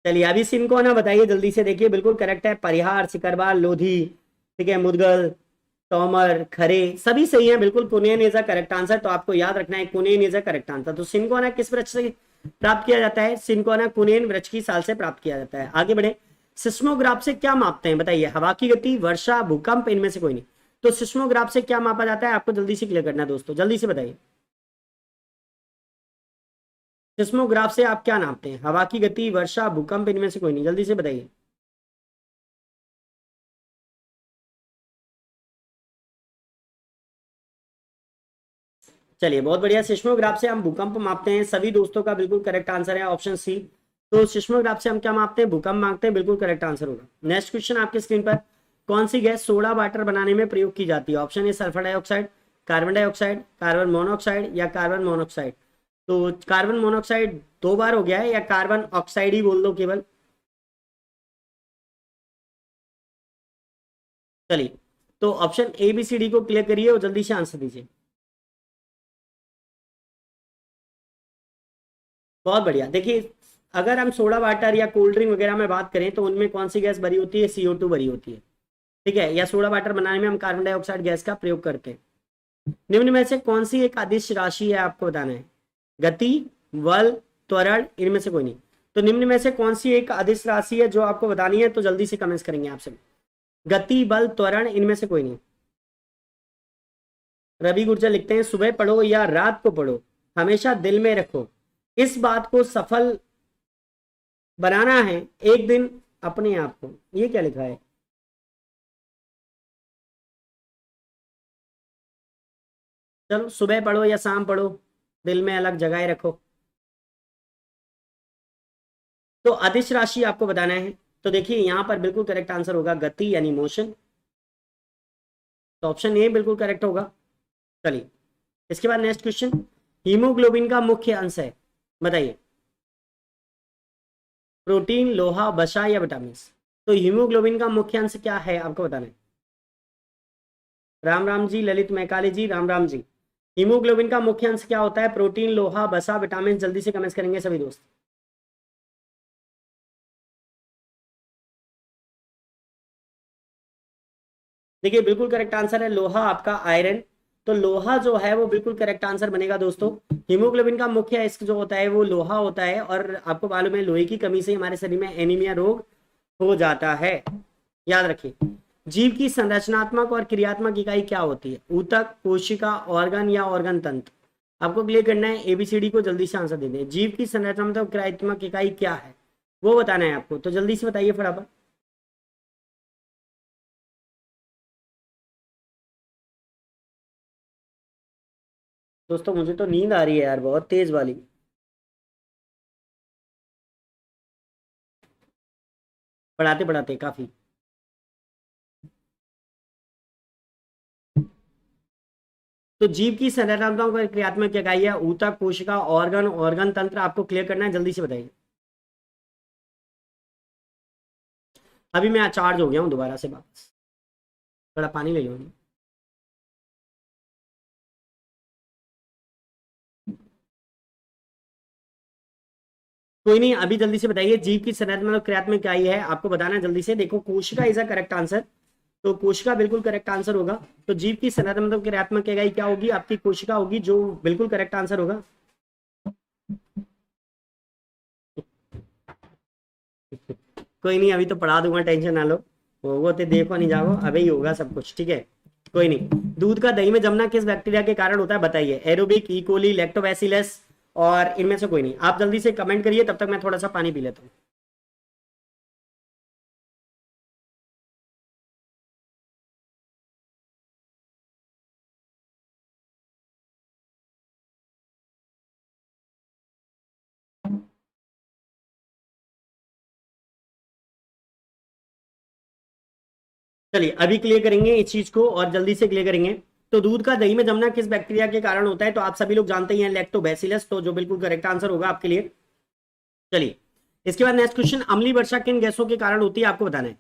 चलिए, अभी सिनकोना बताइए जल्दी से। देखिए बिल्कुल करेक्ट है, परिहार, सिकरवार, लोधी, ठीक है, मुदगल, तोमर, खरे, सभी सही है बिल्कुल। कुनेन इज अ करेक्ट आंसर। तो आपको याद रखना है कुनेन इज अ करेक्ट आंसर। तो सिनकोना किस वृक्ष से प्राप्त किया जाता है? सिनकोना कुनेन वृक्ष की साल से प्राप्त किया जाता है। आगे बढ़े। सिस्मोग्राफ से क्या मापते हैं बताइए। हवा की गति, वर्षा, भूकंप, इनमें से कोई नहीं। तो सिस्मोग्राफ से क्या मापा जाता है आपको जल्दी से क्लियर करना है दोस्तों, जल्दी से बताइए। सिस्मोग्राफ से आप क्या नापते हैं? हवा की गति, वर्षा, भूकंप, इनमें से कोई नहीं, जल्दी से बताइए। चलिए, बहुत बढ़िया। सिस्मोग्राफ से हम भूकंप मापते हैं, सभी दोस्तों का बिल्कुल करेक्ट आंसर है ऑप्शन सी। तो सिस्मोग्राफ से हम क्या मापते हैं? भूकंप मापते हैं, बिल्कुल करेक्ट आंसर होगा। नेक्स्ट क्वेश्चन आपके स्क्रीन पर। कौन सी गैस सोडा वाटर बनाने में प्रयोग की जाती है? ऑप्शन ए sulphur dioxide, carbon dioxide, carbon monoxide या कार्बन मोनोऑक्साइड? तो कार्बन मोनोऑक्साइड 2 बार हो गया है, या कार्बन ऑक्साइड ही बोल दो केवल। चलिए, तो option A B C D को क्लियर करिए और जल्दी से आंसर दीजिए। बहुत बढ़िया। देखिए, अगर हम सोडा वाटर या कोल्ड ड्रिंक वगैरह में बात करें तो उनमें कौन सी गैस भरी होती है? CO2 भरी होती है, ठीक है। या सोडा वाटर बनाने में हम कार्बन डाइऑक्साइड गैस का प्रयोग करते हैं। निम्न में से कौन सी एक अदिश राशि है आपको बताना है। गति, बल, त्वरण, इनमें से कोई नहीं। तो निम्न में से कौन सी एक अदिश राशि है जो आपको बतानी है? तो जल्दी से कमेंट्स करेंगे आपसे। गति, बल, त्वरण, इनमें से कोई नहीं। रवि गुर्जर लिखते हैं सुबह पढ़ो या रात को पढ़ो, हमेशा दिल में रखो, इस बात को सफल बनाना है, एक दिन अपने आप को, ये क्या लिखा है? चलो सुबह पढ़ो या शाम पढ़ो, दिल में अलग जगह रखो। तो अदिश राशि आपको बताना है। तो देखिए यहां पर बिल्कुल करेक्ट आंसर होगा गति यानी मोशन। तो ऑप्शन ए बिल्कुल करेक्ट होगा। चलिए इसके बाद नेक्स्ट क्वेश्चन, हीमोग्लोबिन का मुख्य अंश है, बताइए। प्रोटीन, लोहा, वसा या विटामिन? तो हीमोग्लोबिन का मुख्य अंश क्या है आपको बताना है। राम राम जी, ललित मैकाले जी, राम राम जी। हीमोग्लोबिन का मुख्य अंश क्या होता है? प्रोटीन, लोहा, वसा, विटामिन? जल्दी से कमेंट करेंगे सभी दोस्त। देखिए बिल्कुल करेक्ट आंसर है लोहा, आपका आयरन। तो लोहा जो है वो बिल्कुल करेक्ट आंसर बनेगा दोस्तों। हीमोग्लोबिन का मुख्य इसक जो होता है वो लोहा होता है, और आपको मालूम है लोहे की कमी से हमारे शरीर में एनीमिया रोग हो जाता है। याद रखिए, जीव की संरचनात्मक और क्रियात्मक इकाई क्या होती है? ऊतक, कोशिका, ऑर्गन या ऑर्गन तंत्र? आपको क्लियर करना है, एबीसीडी को जल्दी से आंसर दे दें। जीव की संरचनात्मक और क्रियात्मक इकाई क्या है वो बताना है आपको, तो जल्दी से बताइए फटाफट। दोस्तों मुझे तो नींद आ रही है यार, बहुत तेज वाली। पढ़ाते पढ़ाते काफी। तो जीव की संरचनात्मक और क्रियात्मक इकाई है ऊतक, कोशिका, ऑर्गन, ऑर्गन तंत्र। आपको क्लियर करना है, जल्दी से बताइए। अभी मैं चार्ज हो गया हूँ दोबारा से वापस, थोड़ा पानी ले लो। कोई नहीं, अभी जल्दी से बताइए जीव की संरचना और क्रियात्मक इकाई है, आपको बताना है जल्दी से। देखो कोशिका इज अ करेक्ट आंसर, तो कोशिका बिल्कुल करेक्ट आंसर होगा। तो जीव की संरचना और क्रियात्मक इकाई क्या होगी? आपकी कोशिका होगी, जो बिल्कुल करेक्ट आंसर होगा। कोई नहीं, अभी तो पढ़ा दूंगा, टेंशन ना लो। वो तो देखो नहीं जाओ, अभी ही होगा सब कुछ, ठीक है। कोई नहीं। दूध का दही में जमना किस बैक्टीरिया के कारण होता है बताइए? एरोबिक, इकोली, लैक्टोबैसिलस, और इनमें से कोई नहीं। आप जल्दी से कमेंट करिए, तब तक मैं थोड़ा सा पानी पी लेता हूँ। चलिए अभी क्लियर करेंगे इस चीज को, और जल्दी से क्लियर करेंगे। तो दूध का दही में जमना किस बैक्टीरिया के कारण होता है? तो आप सभी लोग जानते ही हैं, लैक्टोबैसिलस, तो जो बिल्कुल करेक्ट आंसर होगा आपके लिए। चलिए इसके बाद नेक्स्ट क्वेश्चन, अम्लीय वर्षा किन गैसों के कारण होती है आपको बताना है?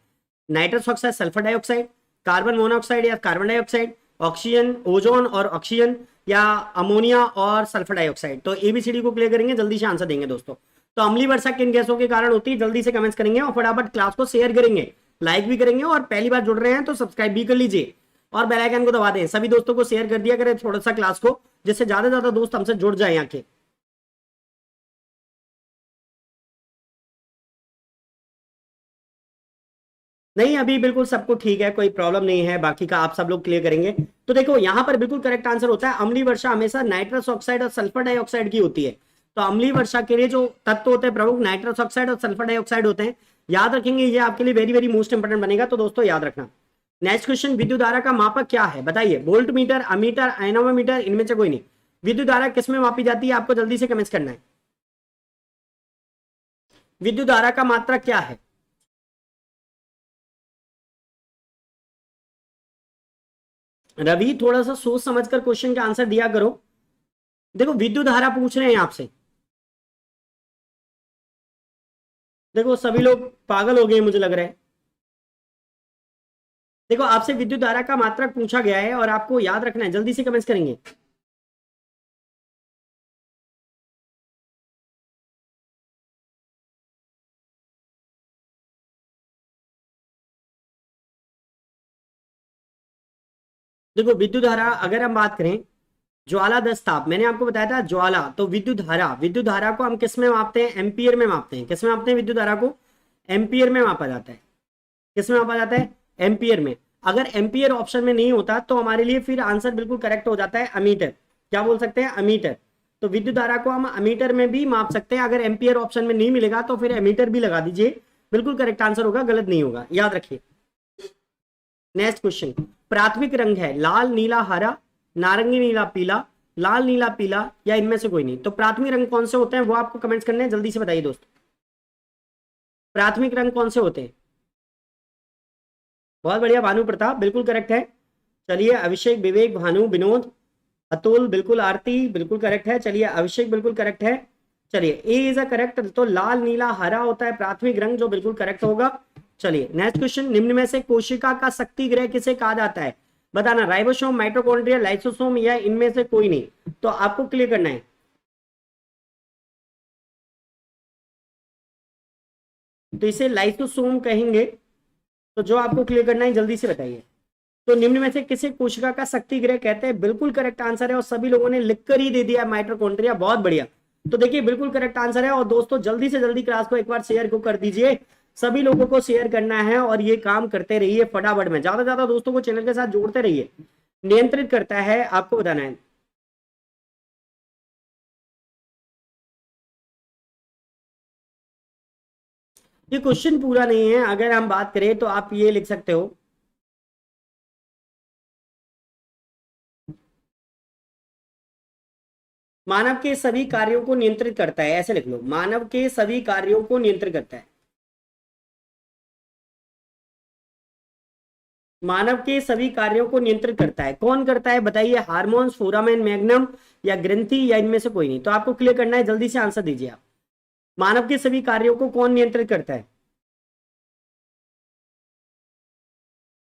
Nitrous oxide, sulphur dioxide, carbon monoxide या कार्बन डाइऑक्साइड, ऑक्सीजन, ओजोन और ऑक्सीजन, या अमोनिया और सल्फर डाइऑक्साइड? तो एबीसीडी को क्लियर करेंगे, जल्दी से आंसर देंगे दोस्तों। तो अम्लीय वर्षा किन गैसों के कारण होती है? जल्दी से कमेंट्स करेंगे और फटाफट क्लास को शेयर करेंगे, लाइक भी करेंगे, और पहली बार जुड़ रहे हैं तो सब्सक्राइब भी कर लीजिए और बेल आइकन को दबा दें। सभी दोस्तों को शेयर कर दिया करें थोड़ा सा क्लास को, जिससे ज्यादा से ज्यादा दोस्त हमसे जुड़ जाए यहाँ के। नहीं अभी बिल्कुल सबको ठीक है, कोई प्रॉब्लम नहीं है, बाकी का आप सब लोग क्लियर करेंगे। तो देखो यहां पर बिल्कुल करेक्ट आंसर होता है, अम्लीय वर्षा हमेशा नाइट्रस ऑक्साइड और सल्फर डाइऑक्साइड की होती है। तो अम्लीय वर्षा के लिए जो तत्व होते हैं प्रमुख, नाइट्रस ऑक्साइड और सल्फर डाइऑक्साइड होते हैं। याद रखेंगे, ये आपके लिए वेरी वेरी मोस्ट इंपोर्टेंट बनेगा, तो दोस्तों याद रखना। नेक्स्ट क्वेश्चन, विद्युत धारा का मापक क्या है बताइए? Volt meter, ammeter, ionometer? इनमें से कोई नहीं। विद्युत धारा किसमें मापी जाती है आपको जल्दी से कमेंट करना है। विद्युत धारा का मात्रक क्या है? रवि थोड़ा सा सोच समझकर क्वेश्चन का आंसर दिया करो। देखो विद्युत धारा पूछ रहे हैं आपसे, देखो सभी लोग पागल हो गए मुझे लग रहा है। देखो आपसे विद्युत धारा का मात्रक पूछा गया है और आपको याद रखना है, जल्दी से कमेंट्स करेंगे। देखो विद्युत धारा अगर हम बात करें, ज्वाला दस्ताप, मैंने आपको बताया था ज्वाला, तो विद्युत धारा, विद्युत धारा को हम किस में मापते हैं? एम्पियर में मापते हैं। किस में मापते हैं विद्युत धारा को? एम्पियर में मापा जाता है। किस में मापा जाता है? एम्पियर में। अगर एम्पियर ऑप्शन में नहीं होता तो हमारे लिए फिर आंसर बिल्कुल करेक्ट हो जाता है अमीटर। क्या बोल सकते हैं? अमीटर। तो विद्युत धारा को हम अमीटर में भी माप सकते हैं, अगर एम्पियर ऑप्शन में नहीं मिलेगा तो फिर एमीटर भी लगा दीजिए, बिल्कुल करेक्ट आंसर होगा, गलत नहीं होगा, याद रखिए। नेक्स्ट क्वेश्चन, प्राथमिक रंग है लाल नीला हरा नारंगी नीला पीला, लाल नीला पीला या इनमें से कोई नहीं। तो प्राथमिक रंग कौन से होते हैं वो आपको कमेंट्स करने हैं, जल्दी से बताइए दोस्तों, प्राथमिक रंग कौन से होते हैं। बहुत बढ़िया, भानु प्रताप बिल्कुल करेक्ट है। चलिए अभिषेक, विवेक, भानु, विनोद, अतुल बिल्कुल, आरती बिल्कुल करेक्ट है। चलिए अभिषेक बिल्कुल करेक्ट है। चलिए ए इज अ करेक्ट, तो लाल नीला हरा होता है प्राथमिक रंग, जो बिल्कुल करेक्ट होगा। चलिए नेक्स्ट क्वेश्चन, निम्न में से कोशिका का शक्ति ग्रह किसे कहा जाता है, बताना। राइबोसोम, माइटोकॉन्ड्रिया, लाइसोसोम या इनमें से कोई नहीं। तो आपको क्लियर करना है। तो इसे लाइसोसोम कहेंगे। तो जो आपको क्लियर करना है जल्दी से बताइए। तो निम्न में से किसे कोशिका का शक्ति ग्रह कहते हैं, बिल्कुल करेक्ट आंसर है और सभी लोगों ने लिखकर ही दे दिया माइटोकॉन्ड्रिया, बहुत बढ़िया। तो देखिए बिल्कुल करेक्ट आंसर है। और दोस्तों जल्दी से जल्दी क्लास को एक बार शेयर को कर दीजिए, सभी लोगों को शेयर करना है और ये काम करते रहिए फटाफट में, ज्यादा से ज्यादा दोस्तों को चैनल के साथ जोड़ते रहिए, नियंत्रित करता है, आपको बताना है। ये क्वेश्चन पूरा नहीं है, अगर हम बात करें तो आप ये लिख सकते हो, मानव के सभी कार्यों को नियंत्रित करता है, ऐसे लिख लो, मानव के सभी कार्यों को नियंत्रित करता है, मानव के सभी कार्यों को नियंत्रित करता है। कौन करता है बताइए, हार्मोन्स, फोरामेन मैग्नम या ग्रंथि या इनमें से कोई नहीं। तो आपको क्लियर करना है, जल्दी से आंसर दीजिए आप, मानव के सभी कार्यों को कौन नियंत्रित करता है।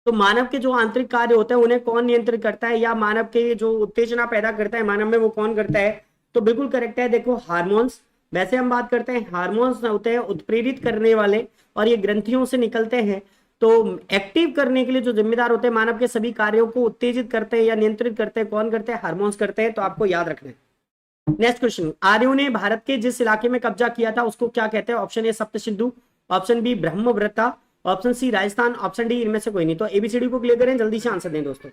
तो मानव के जो आंतरिक कार्य होते हैं उन्हें कौन नियंत्रित करता है, या मानव के जो उत्तेजना पैदा करता है मानव में वो कौन करता है। तो बिल्कुल करेक्ट है, देखो हार्मोन्स। वैसे हम बात करते हैं हार्मोन्स होते हैं उत्प्रेरित करने वाले और ये ग्रंथियों से निकलते हैं, तो एक्टिव करने के लिए जो जिम्मेदार होते हैं, मानव के सभी कार्यों को उत्तेजित करते हैं या नियंत्रित करते हैं, कौन करते हैं, हार्मोन्स करते हैं। तो आपको याद रखना है। नेक्स्ट क्वेश्चन, आर्यों ने भारत के जिस इलाके में कब्जा किया था उसको क्या कहते हैं। Option A Sapt Sindhu, option B Brahmavrita, option C Rajasthan, option D इनमें से कोई नहीं। तो एबीसीडी को क्लियर करें, जल्दी से आंसर दें दोस्तों।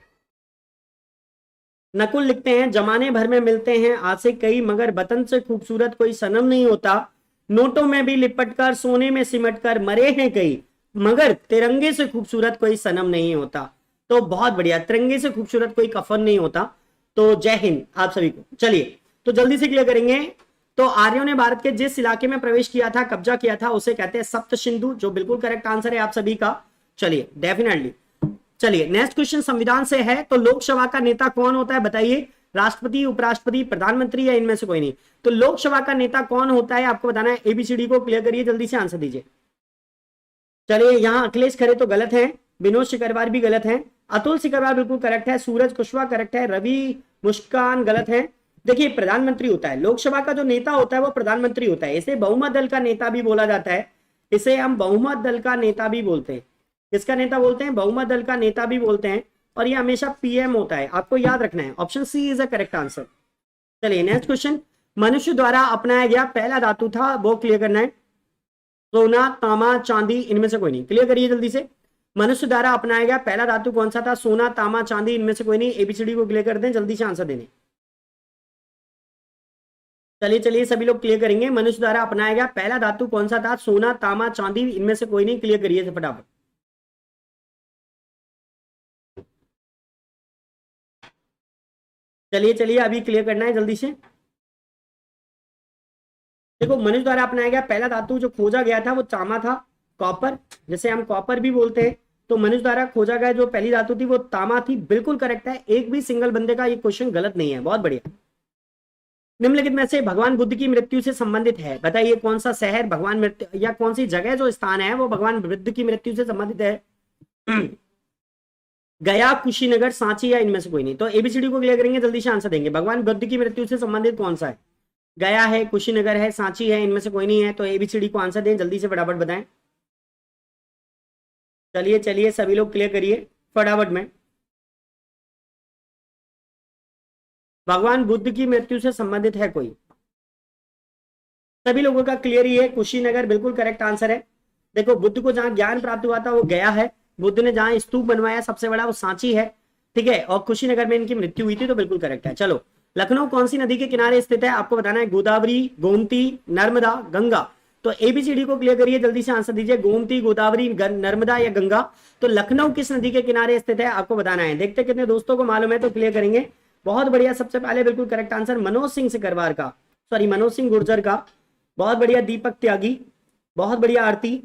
नकुल लिखते हैं, जमाने भर में मिलते हैं आज से कई, मगर वतन से खूबसूरत कोई सनम नहीं होता, नोटों में भी लिपट कर सोने में सिमट कर मरे हैं कई, मगर तिरंगे से खूबसूरत कोई सनम नहीं होता। तो बहुत बढ़िया, तिरंगे से खूबसूरत कोई कफन नहीं होता। तो जय हिंद आप सभी को। चलिए तो जल्दी से क्लियर करेंगे। तो आर्यों ने भारत के जिस इलाके में प्रवेश किया था, कब्जा किया था, उसे कहते हैं सप्त सिंधु, जो बिल्कुल करेक्ट आंसर है आप सभी का। चलिए डेफिनेटली। चलिए नेक्स्ट क्वेश्चन संविधान से है, तो लोकसभा का नेता कौन होता है बताइए, राष्ट्रपति, उपराष्ट्रपति, प्रधानमंत्री या इनमें से कोई नहीं। तो लोकसभा का नेता कौन होता है आपको बताना है, एबीसीडी को क्लियर करिए, जल्दी से आंसर दीजिए। चलिए यहाँ अखिलेश खरे तो गलत है, विनोद सिकरवार भी गलत है, अतुल सिकरवार बिल्कुल करेक्ट है, सूरज कुशवाहा करेक्ट है, रवि मुस्कान गलत है। देखिए प्रधानमंत्री होता है, लोकसभा का जो नेता होता है वो प्रधानमंत्री होता है, इसे बहुमत दल का नेता भी बोला जाता है, इसे हम बहुमत दल का नेता भी बोलते हैं। किसका नेता बोलते हैं, बहुमत दल का नेता भी बोलते हैं, और ये हमेशा पीएम होता है, आपको याद रखना है। Option C is a correct answer. चलिए नेक्स्ट क्वेश्चन, मनुष्य द्वारा अपनाया गया पहला धातु था, वो क्लियर करना है। सोना, तांबा, चांदी, इनमें से कोई नहीं। क्लियर करिए जल्दी से, मनुष्य द्वारा अपनाया गया पहला धातु कौन सा था, सोना, तांबा, चांदी, इनमें से कोई नहीं। एबीसीडी को क्लियर कर दें, जल्दी से आंसर देने। चलिए चलिए सभी लोग क्लियर करेंगे, मनुष्य द्वारा अपनाया गया पहला धातु कौन सा था, सोना, तांबा, चांदी, इनमें से कोई नहीं। क्लियर करिए फटाफट। चलिए चलिए अभी क्लियर करना है जल्दी से। देखो मनुष्य द्वारा अपनाया गया पहला धातु जो खोजा गया था वो तांबा था, कॉपर, जैसे हम कॉपर भी बोलते हैं। तो मनुष्य द्वारा खोजा गया जो पहली धातु थी वो तांबा थी, बिल्कुल करेक्ट है। एक भी सिंगल बंदे का ये क्वेश्चन गलत नहीं है, बहुत बढ़िया। निम्नलिखित में से भगवान बुद्ध की मृत्यु से संबंधित है, बताइए कौन सा शहर भगवान मृत्यु या कौन सी जगह जो स्थान है वो भगवान बुद्ध की मृत्यु से संबंधित है। गया, कुशीनगर, सांची या इनमें से कोई नहीं। तो एबीसीडी को क्लियर करेंगे, जल्दी से आंसर देंगे। भगवान बुद्ध की मृत्यु से संबंधित कौन सा है, गया है, कुशीनगर है, सांची है, इनमें से कोई नहीं है। तो एबीसीडी को आंसर दें, जल्दी से फटाफट बताएं। चलिए चलिए सभी लोग क्लियर करिए फटाफट में। भगवान बुद्ध की मृत्यु से संबंधित है कोई, सभी लोगों का क्लियर ही है, कुशीनगर बिल्कुल करेक्ट आंसर है। देखो बुद्ध को जहां ज्ञान प्राप्त हुआ था वो गया है, बुद्ध ने जहां स्तूप बनवाया सबसे बड़ा वो सांची है, ठीक है, और कुशीनगर में इनकी मृत्यु हुई थी, तो बिल्कुल करेक्ट है। चलो लखनऊ कौन सी नदी के किनारे स्थित है आपको बताना है, गोदावरी, गोमती, नर्मदा, गंगा। तो एबीसीडी को क्लियर करिए, जल्दी से आंसर दीजिए। गोमती, गोदावरी, नर्मदा या गंगा। तो लखनऊ किस नदी के किनारे स्थित है आपको बताना है। देखते कितने दोस्तों को मालूम है तो क्लियर करेंगे। बहुत बढ़िया, सबसे पहले बिल्कुल करेक्ट आंसर मनोज सिंह सिकरवार का, सॉरी मनोज सिंह गुर्जर का। बहुत बढ़िया दीपक त्यागी, बहुत बढ़िया आरती।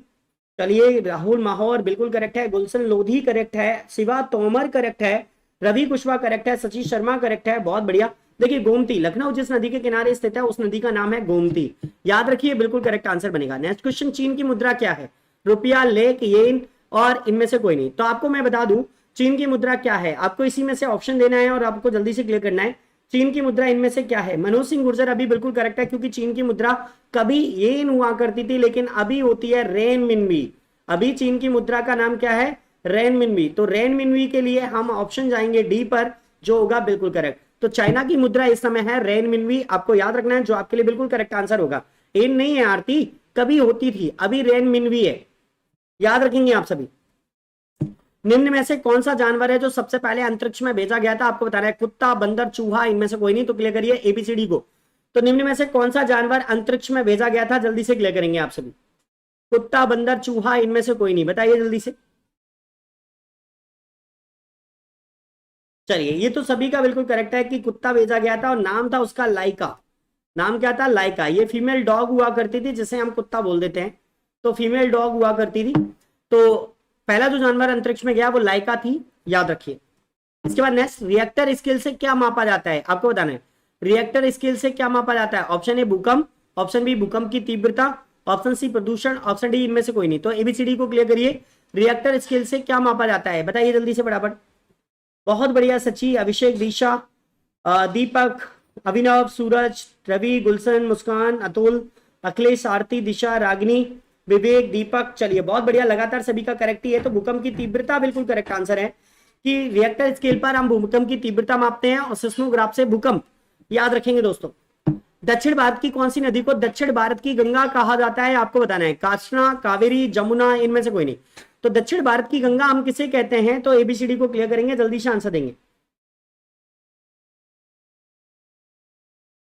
चलिए राहुल माहौर बिल्कुल करेक्ट है, गुलशन लोधी करेक्ट है, शिवा तोमर करेक्ट है, रवि कुशवाहा करेक्ट है, सचिन शर्मा करेक्ट है। बहुत बढ़िया। देखिए गोमती, लखनऊ जिस नदी के किनारे स्थित है उस नदी का नाम है गोमती, याद रखिए, बिल्कुल करेक्ट आंसर बनेगा। नेक्स्ट क्वेश्चन, चीन की मुद्रा क्या है? रुपया, लेक, येन और इनमें से कोई नहीं। तो आपको मैं बता दूं चीन की मुद्रा क्या है, आपको इसी में से ऑप्शन देना है और आपको जल्दी से क्लियर करना है। चीन की मुद्रा इनमें से क्या है? मनोज सिंह गुर्जर अभी बिल्कुल करेक्ट है, क्योंकि चीन की मुद्रा कभी येन हुआ करती थी लेकिन अभी होती है रेन मिनबी। अभी चीन की मुद्रा का नाम क्या है? रेन मिनबी। तो रेन मिनबी के लिए हम ऑप्शन जाएंगे डी पर, जो होगा बिल्कुल करेक्ट। तो चाइना की मुद्रा इस समय है रेन मिनबी, आपको याद रखना है, जो आपके लिए बिल्कुल करेक्ट आंसर होगा। येन नहीं है आरती, कभी होती थी, अभी रेन मिनबी है, याद रखेंगे आप सभी। निम्न में से कौन सा जानवर है जो सबसे पहले अंतरिक्ष में भेजा गया था? आपको बताना है। कुत्ता, बंदर, चूहा, इनमें से कोई नहीं। तो क्लियर करिए एबीसीडी को। तो निम्न में से कौन सा जानवर अंतरिक्ष में भेजा गया था? जल्दी से क्लियर करेंगे आप सभी। कुत्ता, बंदर, चूहा, इनमें से कोई नहीं, बताइए जल्दी से। चलिए ये तो सभी का बिल्कुल करेक्ट है कि कुत्ता भेजा गया था और नाम था उसका लाइका। नाम क्या था? लाइका। ये फीमेल डॉग हुआ करती थी, जिसे हम कुत्ता बोल देते हैं। तो फीमेल डॉग हुआ करती थी। तो पहला जो जानवर अंतरिक्ष में गया वो लाइका थी, याद रखिए। इसके बाद नेक्स्ट, रिएक्टर स्केल से क्या मापा जाता है? आपको बताना है रिएक्टर स्केल से क्या मापा जाता है। ऑप्शन ए भूकंप, ऑप्शन बी भूकंप की तीव्रता, ऑप्शन सी प्रदूषण, ऑप्शन डी इनमें से कोई नहीं। तो एबीसीडी को क्लियर करिए, रिएक्टर स्केल से क्या मापा जाता है, बताइए जल्दी से फटाफट। बहुत बढ़िया सची, अभिषेक, दिशा, दीपक, अभिनव, सूरज, रवि, गुलशन, मुस्कान, अतुल, अखिलेश, आरती, दिशा, रागिनी, विवेक, दीपक। चलिए बहुत बढ़िया, लगातार सभी का करेक्ट ही है। तो भूकंप की तीव्रता बिल्कुल करेक्ट आंसर है कि रिएक्टर स्केल पर हम भूकंप की तीव्रता मापते हैं और सिस्मोग्राफ से भूकंप, याद रखेंगे दोस्तों। दक्षिण भारत की कौन सी नदी को दक्षिण भारत की गंगा कहा जाता है? आपको बताना है। काष्णा, कावेरी, जमुना, इनमें से कोई नहीं। तो दक्षिण भारत की गंगा हम किसे कहते हैं? तो एबीसीडी को क्लियर करेंगे, जल्दी से आंसर देंगे।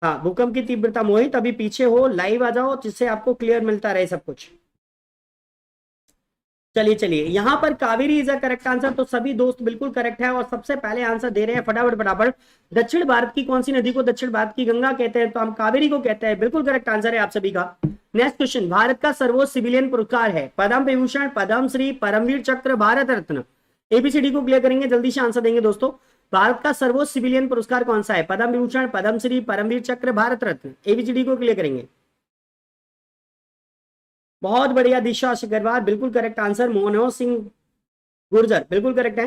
हाँ, भूकंप की तीव्रता। मोहित अभी पीछे हो, लाइव आ जाओ जिससे आपको क्लियर मिलता रहे सब कुछ। चलिए चलिए, यहां पर Kaveri is a correct answer. तो सभी दोस्त बिल्कुल करेक्ट है और सबसे पहले आंसर दे रहे हैं फटाफट फटाफट। दक्षिण भारत की कौन सी नदी को दक्षिण भारत की गंगा कहते हैं? तो हम कावेरी को कहते हैं, बिल्कुल करेक्ट आंसर है आप सभी का। नेक्स्ट क्वेश्चन, भारत का सर्वोच्च सिविलियन पुरस्कार है? पद्म विभूषण, पद्मश्री, परमवीर चक्र, भारत रत्न। एबीसीडी को क्लियर करेंगे, जल्दी से आंसर देंगे दोस्तों। भारत का सर्वोच्च सिविलियन पुरस्कार कौन सा है? पद्म विभूषण, पद्मश्री, परमवीर चक्र, भारत रत्न। एबीसीडी को क्लियर करेंगे। बहुत बढ़िया दिशा अग्रवाल, बिल्कुल करेक्ट आंसर। मनोज सिंह गुर्जर बिल्कुल करेक्ट है।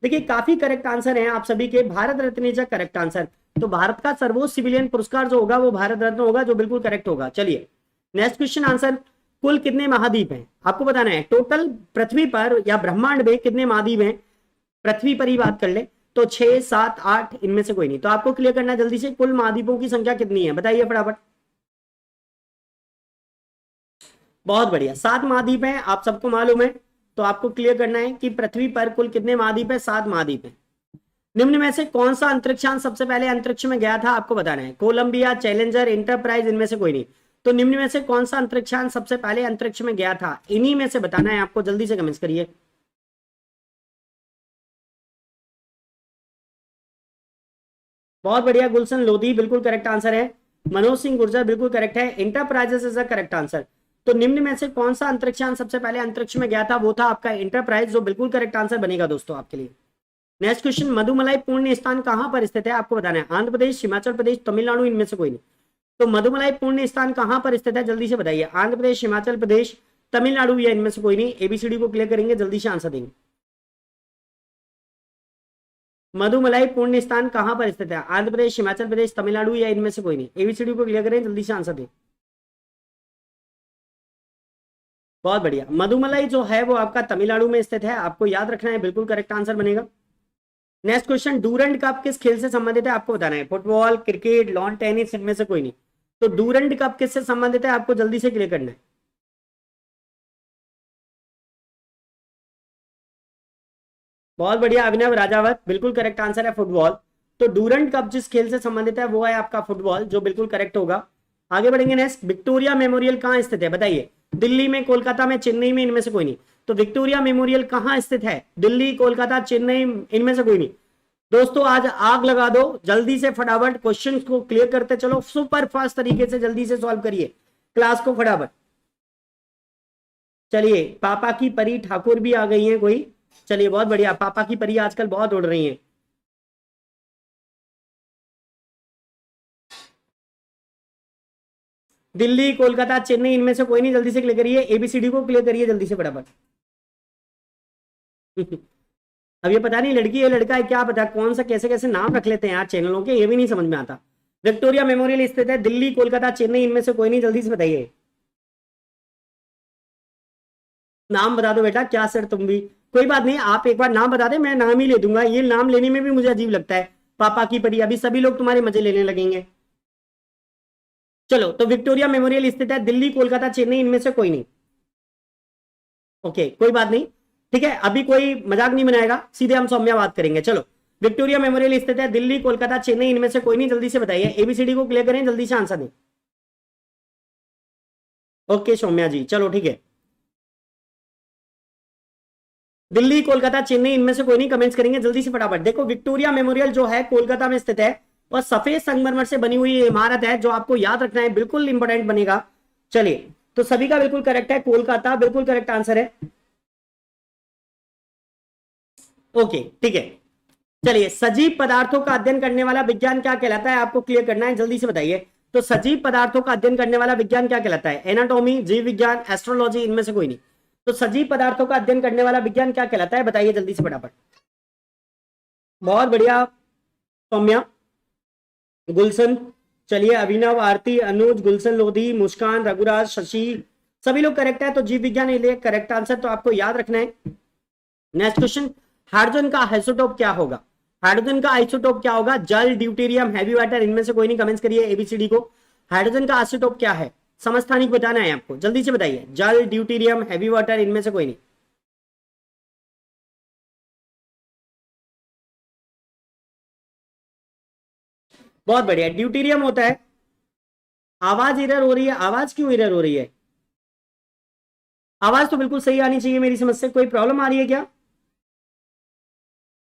देखिए काफी करेक्ट आंसर हैं आप सभी के। Bharat Ratna is correct answer. तो भारत का सर्वोच्च सिविलियन पुरस्कार जो होगा वो भारत रत्न होगा, जो बिल्कुल करेक्ट होगा। चलिए नेक्स्ट क्वेश्चन आंसर, कुल कितने महाद्वीप हैं? आपको बताना है। टोटल पृथ्वी पर या ब्रह्मांड में कितने महाद्वीप हैं? पृथ्वी पर ही बात कर ले तो 6, 7, 8, इनमें से कोई नहीं। तो आपको क्लियर करना है जल्दी से, कुल महाद्वीपों की संख्या कितनी है, बताइए फटाफट। बहुत बढ़िया, 7 महाद्वीप हैं, आप सबको मालूम है। तो आपको क्लियर करना है कि पृथ्वी पर कुल कितने महाद्वीप है? 7 महाद्वीप हैं। निम्न में से कौन सा अंतरिक्षयान सबसे पहले अंतरिक्ष में गया था? आपको बताना है। कोलंबिया, चैलेंजर, इंटरप्राइज, इनमें से कोई नहीं। तो निम्न में से कौन सा अंतरिक्षयान सबसे पहले अंतरिक्ष में गया था? इन्हीं में से बताना है आपको, जल्दी से कमेंट करिए। बहुत बढ़िया, गुलशन लोधी बिल्कुल करेक्ट आंसर है। मनोज सिंह गुर्जर बिल्कुल करेक्ट है। Enterprises is the correct answer. तो निम्न में से कौन सा अंतरिक्षयान सबसे पहले अंतरिक्ष में गया था? वो था आपका इंटरप्राइज, जो बिल्कुल करेक्ट आंसर बनेगा दोस्तों आपके लिए। नेक्स्ट क्वेश्चन, मधुमलाई पुण्य स्थान कहां पर स्थित है? आपको बताना है। आंध्र प्रदेश, हिमाचल प्रदेश, तमिलनाडु, इनमें से कोई नहीं। तो मधुमलाई पुण्य स्थान कहां पर स्थित है? जल्दी से बताइए। आंध्र प्रदेश, हिमाचल प्रदेश, तमिलनाडु या इनमें से कोई नहीं। एबीसीडी को क्लियर करेंगे, जल्दी से आंसर देंगे। मधुमलाई पुण्य स्थान कहां पर स्थित है? आंध्र प्रदेश, हिमाचल प्रदेश, तमिलनाडु या इनमें से कोई नहीं। एबीसीडी को क्लियर करें, जल्दी से आंसर दें। बहुत बढ़िया, मधुमलाई जो है वो आपका तमिलनाडु में स्थित है, आपको याद रखना है, बिल्कुल करेक्ट आंसर बनेगा। नेक्स्ट क्वेश्चन, डूरंड कप किस खेल से संबंधित है? आपको बताना है। फुटबॉल, क्रिकेट, लॉन टेनिस, इनमें से कोई नहीं। तो डूरंड कप किससे संबंधित है? आपको जल्दी से क्लियर करना है। बहुत बढ़िया अभिनव राजावत, बिल्कुल करेक्ट आंसर है फुटबॉल। तो डूरंड कप जिस खेल से संबंधित है वो है आपका फुटबॉल, जो बिल्कुल करेक्ट होगा। आगे बढ़ेंगे नेक्स्ट, विक्टोरिया मेमोरियल कहाँ स्थित है बताइए, दिल्ली में, कोलकाता में, चेन्नई में, इनमें से कोई नहीं। तो विक्टोरिया मेमोरियल कहाँ स्थित है, दिल्ली, कोलकाता, चेन्नई, इनमें से कोई नहीं। दोस्तों आज आग लगा दो, जल्दी से फटाफट क्वेश्चंस को क्लियर करते चलो, सुपर फास्ट तरीके से जल्दी से सॉल्व करिए क्लास को फटाफट। चलिए पापा की परी ठाकुर भी आ गई हैं कोई, चलिए बहुत बढ़िया, पापा की परी आजकल बहुत उड़ रही हैं। दिल्ली, कोलकाता, चेन्नई, इनमें से कोई नहीं, जल्दी से क्लियर करिए, एबीसीडी को क्लियर करिए जल्दी से फटाफट। अब ये पता नहीं लड़की है लड़का है, क्या पता कौन सा कैसे कैसे नाम रख लेते हैं यार चैनलों के, ये भी नहीं समझ में आता। विक्टोरिया मेमोरियल स्थित है दिल्ली, कोलकाता, चेन्नई, इनमें से कोई नहीं, जल्दी से बताइए नाम बता दो बेटा। क्या सर तुम भी, कोई बात नहीं, आप एक बार नाम बता दे, मैं नाम ही ले दूंगा, ये नाम लेने में भी मुझे अजीब लगता है। पापा की परी, अभी सभी लोग तुम्हारे मजे लेने लगेंगे। चलो तो विक्टोरिया मेमोरियल स्थित है दिल्ली, कोलकाता, चेन्नई, इनमें से कोई नहीं। ओके कोई बात नहीं, ठीक है, अभी कोई मजाक नहीं बनाएगा, सीधे हम सौम्या बात करेंगे। चलो विक्टोरिया मेमोरियल स्थित है दिल्ली, कोलकाता, चेन्नई, इनमें से कोई नहीं, जल्दी से बताइए, एबीसीडी को क्लियर करें, जल्दी से आंसर दें। ओके सौम्या जी चलो ठीक है, दिल्ली, कोलकाता, चेन्नई, इनमें से कोई नहीं, कमेंट्स करेंगे जल्दी से फटाफट। देखो विक्टोरिया मेमोरियल जो है कोलकाता में स्थित है और सफेद संगमरमर से बनी हुई इमारत है, जो आपको याद रखना है, बिल्कुल इंपॉर्टेंट बनेगा। चलिए तो सभी का बिल्कुल करेक्ट है, कोलकाता बिल्कुल करेक्ट आंसर है। ओके ठीक है, चलिए सजीव पदार्थों का अध्ययन करने वाला विज्ञान क्या कहलाता है, आपको क्लियर करना है, जल्दी से बताइए। तो सजीव पदार्थों का अध्ययन करने वाला विज्ञान क्या कहलाता है, एनाटॉमी, जीव विज्ञान, एस्ट्रोलॉजी, इनमें से कोई नहीं। तो सजीव पदार्थों का अध्ययन करने वाला विज्ञान क्या कहलाता है बताइए जल्दी से फटाफट। बहुत बढ़िया सौम्या, गुलशन, चलिए अभिनव, आरती, अनुज, गुलशन लोधी, मुस्कान, रघुराज, शशि, सभी लोग करेक्ट है। तो जीव विज्ञान लिए करेक्ट आंसर, तो आपको याद रखना है। नेक्स्ट क्वेश्चन, हाइड्रोजन का आइसोटोप क्या होगा, हाइड्रोजन का आइसोटोप क्या होगा, जल, ड्यूटेरियम, हैवी वाटर, इनमें से कोई नहीं, कमेंट्स करिए एबीसीडी को। हाइड्रोजन का आइसोटोप क्या है, समस्थानिक बताना है आपको, जल्दी से बताइए, जल, ड्यूटेरियम, हैवी वाटर, इनमें से कोई नहीं। बहुत बढ़िया, ड्यूटेरियम होता है। आवाज इरर हो रही है, आवाज क्यों इरर हो रही है, आवाज तो बिल्कुल सही आनी चाहिए मेरी समझ से, कोई प्रॉब्लम आ रही है क्या?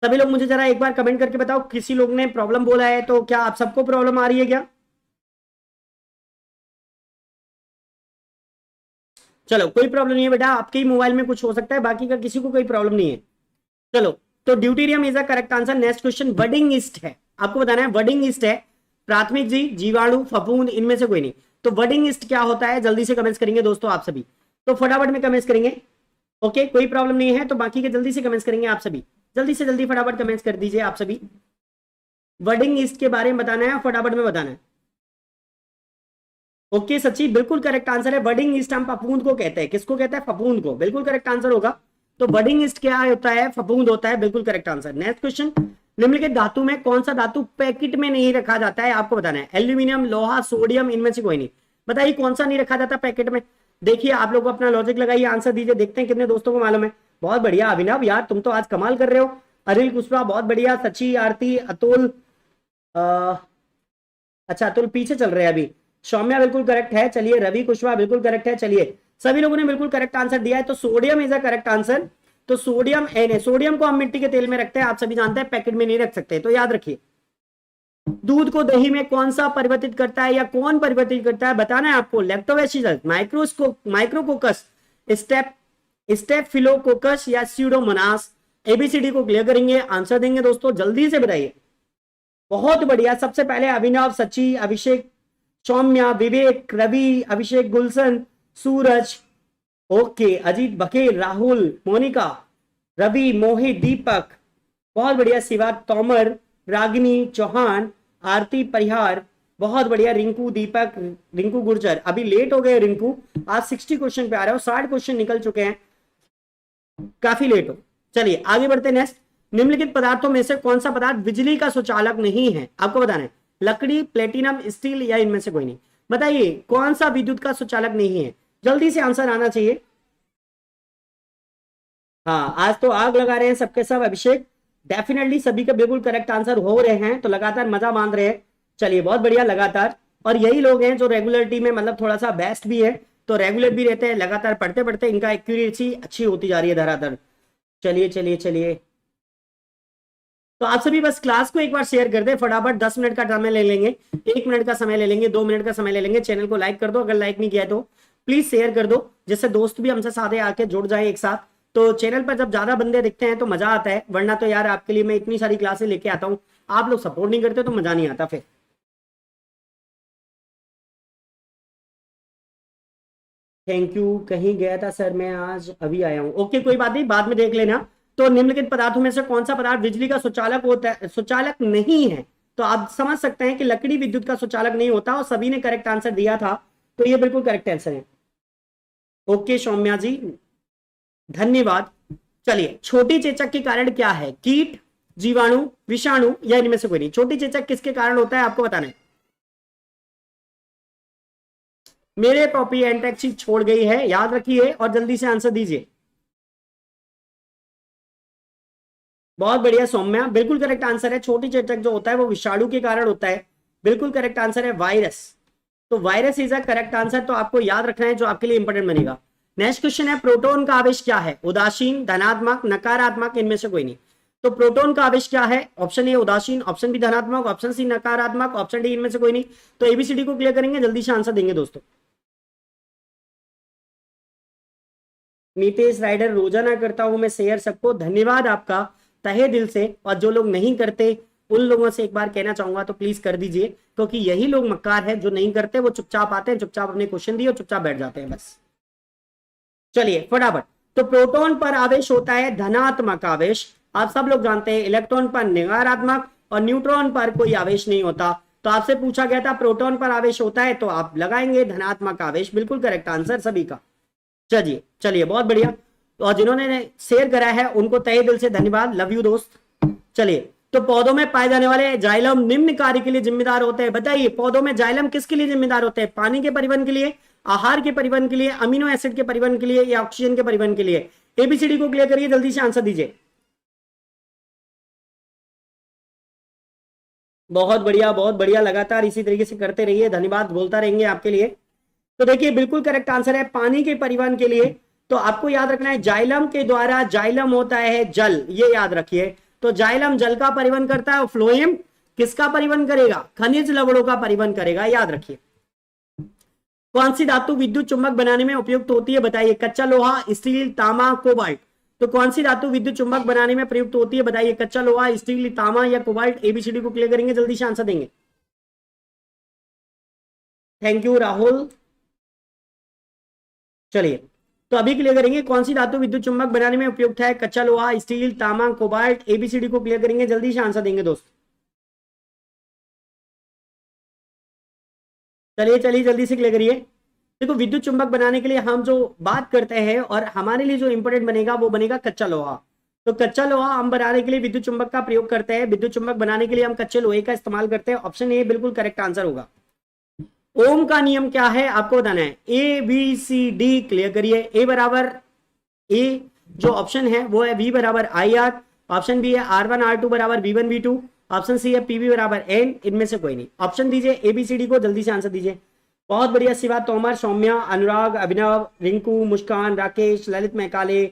सभी लोग मुझे जरा एक बार कमेंट करके बताओ, किसी लोग ने प्रॉब्लम बोला है तो क्या आप सबको प्रॉब्लम आ रही है क्या? चलो कोई प्रॉब्लम नहीं है बेटा, आपके ही मोबाइल में कुछ हो सकता है, बाकी का किसी को कोई प्रॉब्लम नहीं है। चलो तो deuterium is a correct answer. Next question, wording east है, आपको बताना है वर्डिंग ईस्ट है, प्राथमिक जी, जीवाणु, फफूंद, इनमें से कोई नहीं। तो वर्डिंग ईस्ट क्या होता है, जल्दी से कमेंट्स करेंगे दोस्तों आप सभी, तो फटाफट में कमेंट्स करेंगे। ओके कोई प्रॉब्लम नहीं है, तो बाकी के जल्दी से कमेंट्स करेंगे आप सभी, जल्दी से जल्दी फटाफट कमेंट्स कर दीजिए आप सभी। वर्डिंग ईस्ट के बारे में बताना है, फटाफट में बताना है। ओके सच्ची बिल्कुल करेक्ट आंसर है, वर्डिंग ईस्ट हम फफूंद को कहते हैं, किसको कहते हैं, फफूंद को, बिल्कुल करेक्ट आंसर होगा। तो वर्डिंग ईस्ट क्या होता है, फफूंद होता है, बिल्कुल करेक्ट आंसर। नेक्स्ट क्वेश्चन, निम्नलिखित धातु में कौन सा धातु पैकेट में नहीं रखा जाता है, आपको बताना है, एल्यूमिनियम, लोहा, सोडियम, इनमें से कोई नहीं। बताइए कौन सा नहीं रखा जाता पैकेट में, देखिए आप लोग अपना लॉजिक लगाइए, आंसर दीजिए, देखते हैं कितने दोस्तों को मालूम है। बहुत बढ़िया अभिनव, यार तुम तो आज कमाल कर रहे हो। अनिल कुशवाहा बहुत बढ़िया, सची, आरती, अतुल, अच्छा अतुल पीछे चल रहे हैं अभी, सौम्या बिल्कुल करेक्ट है, चलिए रवि कुशवाहा बिल्कुल करेक्ट है, चलिए सभी लोगों ने बिल्कुल करेक्ट आंसर दिया है। तो sodium is a correct answer. तो सोडियम एन है, सोडियम को हम मिट्टी के तेल में रखते हैं, आप सभी जानते हैं, पैकेट में नहीं रख सकते, तो याद रखिए। दूध को दही में कौन सा परिवर्तित करता है या कौन परिवर्तित करता है बताना है आपको, लैक्टोबैसिलस, माइक्रोकोकस, स्टेप स्टेफिलोकोकस या स्यूडोमोनास। एबीसीडी को क्लियर करेंगे, आंसर देंगे दोस्तों, जल्दी से बताइए। बहुत बढ़िया, सबसे पहले अभिनव, सची, अभिषेक, सौम्या, विवेक, रवि, अभिषेक, गुलशन, सूरज, ओके, अजीत बघेल, राहुल, मोनिका, रवि, मोहित, दीपक, बहुत बढ़िया, शिवा, तोमर, रागिनी चौहान, आरती परिहार, बहुत बढ़िया, रिंकू, दीपक, रिंकू गुर्जर, अभी लेट हो गए रिंकू, आज 60 क्वेश्चन पे आ रहे हो, 60 क्वेश्चन निकल चुके हैं, काफी लेट हो। चलिए आगे बढ़ते हैं। नेक्स्ट, निम्नलिखित पदार्थों में से कौन सा पदार्थ बिजली का सुचालक नहीं है, आपको बताना है, लकड़ी, प्लेटिनम, स्टील या इनमें से कोई नहीं। बताइए कौन सा विद्युत का सुचालक नहीं है, जल्दी से आंसर आना चाहिए। हाँ आज तो आग लगा रहे हैं सबके सब, अभिषेक डेफिनेटली सभी के बिल्कुल करेक्ट आंसर हो रहे हैं, तो लगातार मजा मान रहे हैं, चलिए बहुत बढ़िया लगातार। और यही लोग हैं जो रेगुलरिटी में मतलब थोड़ा सा बेस्ट भी है, तो रेगुलर भी रहते हैं, लगातार पढ़ते पढ़ते इनका एक्यूरेसी अच्छी होती जा रही है धराधर। चलिए चलिए चलिए, तो आप सभी बस क्लास को एक बार शेयर कर दे फटाफट। 10 मिनट का समय ले लेंगे, 1 मिनट का समय ले लेंगे, 2 मिनट का समय ले लेंगे। चैनल को लाइक कर दो, अगर लाइक नहीं किया है तो प्लीज शेयर कर दो, जिससे दोस्त भी हमसे साथ आके जुड़ जाए एक साथ। तो चैनल पर जब ज्यादा बंदे दिखते हैं तो मजा आता है, वरना तो यार आपके लिए मैं इतनी सारी क्लासेस लेके आता हूँ, आप लोग सपोर्ट नहीं करते तो मजा नहीं आता फिर। थैंक यू, कहीं गया था सर मैं, आज अभी आया हूँ। ओके कोई बात नहीं, बाद में देख लेना। तो निम्नलिखित पदार्थों में से कौन सा पदार्थ बिजली का सुचालक होता है, सुचालक नहीं है? तो आप समझ सकते हैं कि लकड़ी विद्युत का सुचालक नहीं होता, और सभी ने करेक्ट आंसर दिया था, तो ये बिल्कुल करेक्ट आंसर है। ओके सौम्या जी, धन्यवाद। चलिए, छोटी चेचक के कारण क्या है? कीट, जीवाणु, विषाणु, या इनमें से कोई नहीं? छोटी चेचक किसके कारण होता है आपको बताना है। मेरे कॉपी एंटेक शीट छोड़ गई है, याद रखिए और जल्दी से आंसर दीजिए। बहुत बढ़िया सौम्या, बिल्कुल करेक्ट आंसर है। छोटी चेचक जो होता है वो विषाणु के कारण होता है, बिल्कुल करेक्ट आंसर है वायरस। तो virus is a correct answer, तो आपको याद रखना है जो आपके लिए इंपॉर्टेंट बनेगा। नेक्स्ट क्वेश्चन है, प्रोटॉन का आवेश क्या है? उदासीन, धनात्मक, नकारात्मक, इनमें से कोई नहीं? तो प्रोटॉन का आवेश क्या है? ऑप्शन ए उदासीन, ऑप्शन बी धनात्मक, ऑप्शन सी नकारात्मक, ऑप्शन डी इनमें से कोई नहीं। तो एबीसीडी को क्लियर करेंगे, जल्दी से आंसर देंगे दोस्तों। नीतीश राइडर, रोजाना करता हूं मैं शेयर सबको, धन्यवाद आपका तहे दिल से। और जो लोग नहीं करते उन लोगों से एक बार कहना चाहूंगा तो प्लीज कर दीजिए, क्योंकि यही लोग मक्कार है, जो नहीं करते वो चुपचाप आते हैं, चुपचाप अपने क्वेश्चन दिए और चुपचाप बैठ जाते हैं बस। चलिए फटाफट, तो प्रोटॉन पर आवेश होता है धनात्मक आवेश, आप सब लोग जानते हैं। इलेक्ट्रॉन पर नकारात्मक, और न्यूट्रॉन पर कोई आवेश नहीं होता। तो आपसे पूछा गया था प्रोटॉन पर आवेश होता है, तो आप लगाएंगे धनात्मक आवेश, बिल्कुल करेक्ट आंसर सभी का। चलिए चलिए, बहुत बढ़िया। तो और जिन्होंने शेयर करा है उनको तहे दिल से धन्यवाद, लव यू दोस्त। चलिए, तो पौधों में पाए जाने वाले जाइलम निम्न कार्य के लिए जिम्मेदार होते हैं। बताइए, पौधों में जाइलम किसके लिए जिम्मेदार होते हैं? पानी के परिवहन के लिए, आहार के परिवहन के लिए, अमीनो एसिड के परिवहन के लिए, या ऑक्सीजन के परिवहन के लिए? एबीसीडी को क्लियर करिए, जल्दी से आंसर दीजिए। बहुत बढ़िया बहुत बढ़िया, लगातार इसी तरीके से करते रहिए, धन्यवाद बोलता रहेंगे आपके लिए। तो देखिए, बिल्कुल करेक्ट आंसर है पानी के परिवहन के लिए। तो आपको याद रखना है, जाइलम के द्वारा, जाइलम होता है जल, ये याद रखिए। तो जाइलम जल का परिवहन करता है, और फ्लोएम किसका परिवहन करेगा? खनिज लवणों का परिवहन करेगा, याद रखिए। कौन सी धातु विद्युत चुंबक बनाने में उपयुक्त होती है? बताइए, कच्चा लोहा, स्टील, तांबा, कोबाल्ट। तो कौन सी धातु विद्युत चुंबक बनाने में प्रयुक्त होती है? बताइए, कच्चा लोहा, स्टील, तांबा, या कोबाल्ट? एबीसीडी को क्लियर करेंगे, जल्दी से आंसर देंगे। Thank you Rahul. चलिए, तो अभी क्लियर करेंगे कौन सी धातु विद्युत चुंबक बनाने में उपयुक्त है? कच्चा लोहा, स्टील, तांबा, कोबाल्ट? एबीसीडी को क्लियर करेंगे, जल्दी से आंसर देंगे दोस्त। चलिए चलिए, जल्दी से क्लियर करिए। देखो, विद्युत चुंबक बनाने के लिए हम जो बात करते हैं, और हमारे लिए जो इंपॉर्टेंट बनेगा वो बनेगा कच्चा लोहा। तो कच्चा लोहा हम बनाने के लिए विद्युत चुंबक का प्रयोग करते हैं, विद्युत चुंबक बनाने के लिए हम कच्चे लोहे का इस्तेमाल करते हैं। ऑप्शन ए बिल्कुल करेक्ट आंसर होगा। ओम का नियम क्या है आपको बताना है, A B C D clear करिए। ए बराबर, ए जो ऑप्शन है वो है वी बराबर आई आर, ऑप्शन बी है आर वन आर टू बराबर V one V two, option C है पीवी बराबर एन, इनमें से कोई नहीं। ऑप्शन दीजिए एबीसीडी को, जल्दी से आंसर दीजिए। बहुत बढ़िया, शिवा तोमर, सौम्या, अनुराग, अभिनव, रिंकू, मुस्कान, राकेश, ललित मैकाले,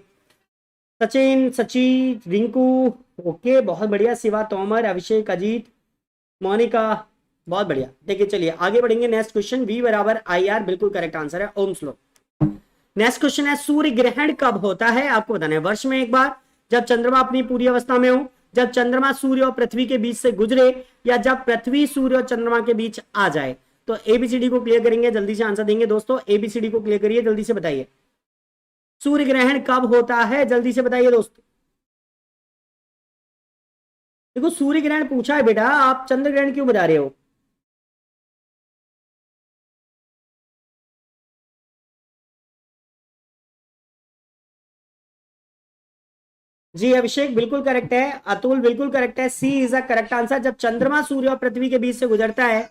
सचिन, सची, रिंकू। ओके, बहुत बढ़िया, शिवा तोमर, अभिषेक, अजीत, मोनिका, बहुत बढ़िया। देखिए, चलिए आगे बढ़ेंगे। नेक्स्ट क्वेश्चन, वी बराबर आई आर, बिल्कुल करेक्ट आंसर है, ओम्स लॉ। नेक्स्ट क्वेश्चन है, सूर्य ग्रहण कब होता है आपको बताना है? वर्ष में एक बार, जब चंद्रमा अपनी पूरी अवस्था में हो, जब चंद्रमा सूर्य और पृथ्वी के बीच से गुजरे, या जब पृथ्वी सूर्य और चंद्रमा के बीच आ जाए? तो एबीसीडी को क्लियर करेंगे, जल्दी से आंसर देंगे दोस्तों। एबीसीडी को क्लियर करिए, जल्दी से बताइए, सूर्य ग्रहण कब होता है? जल्दी से बताइए दोस्तों। देखो, सूर्य ग्रहण पूछा है बेटा, आप चंद्र ग्रहण क्यों बता रहे हो? जी अभिषेक बिल्कुल करेक्ट है, अतुल बिल्कुल करेक्ट है, सी इज अ करेक्ट आंसर। जब चंद्रमा सूर्य और पृथ्वी के बीच से गुजरता है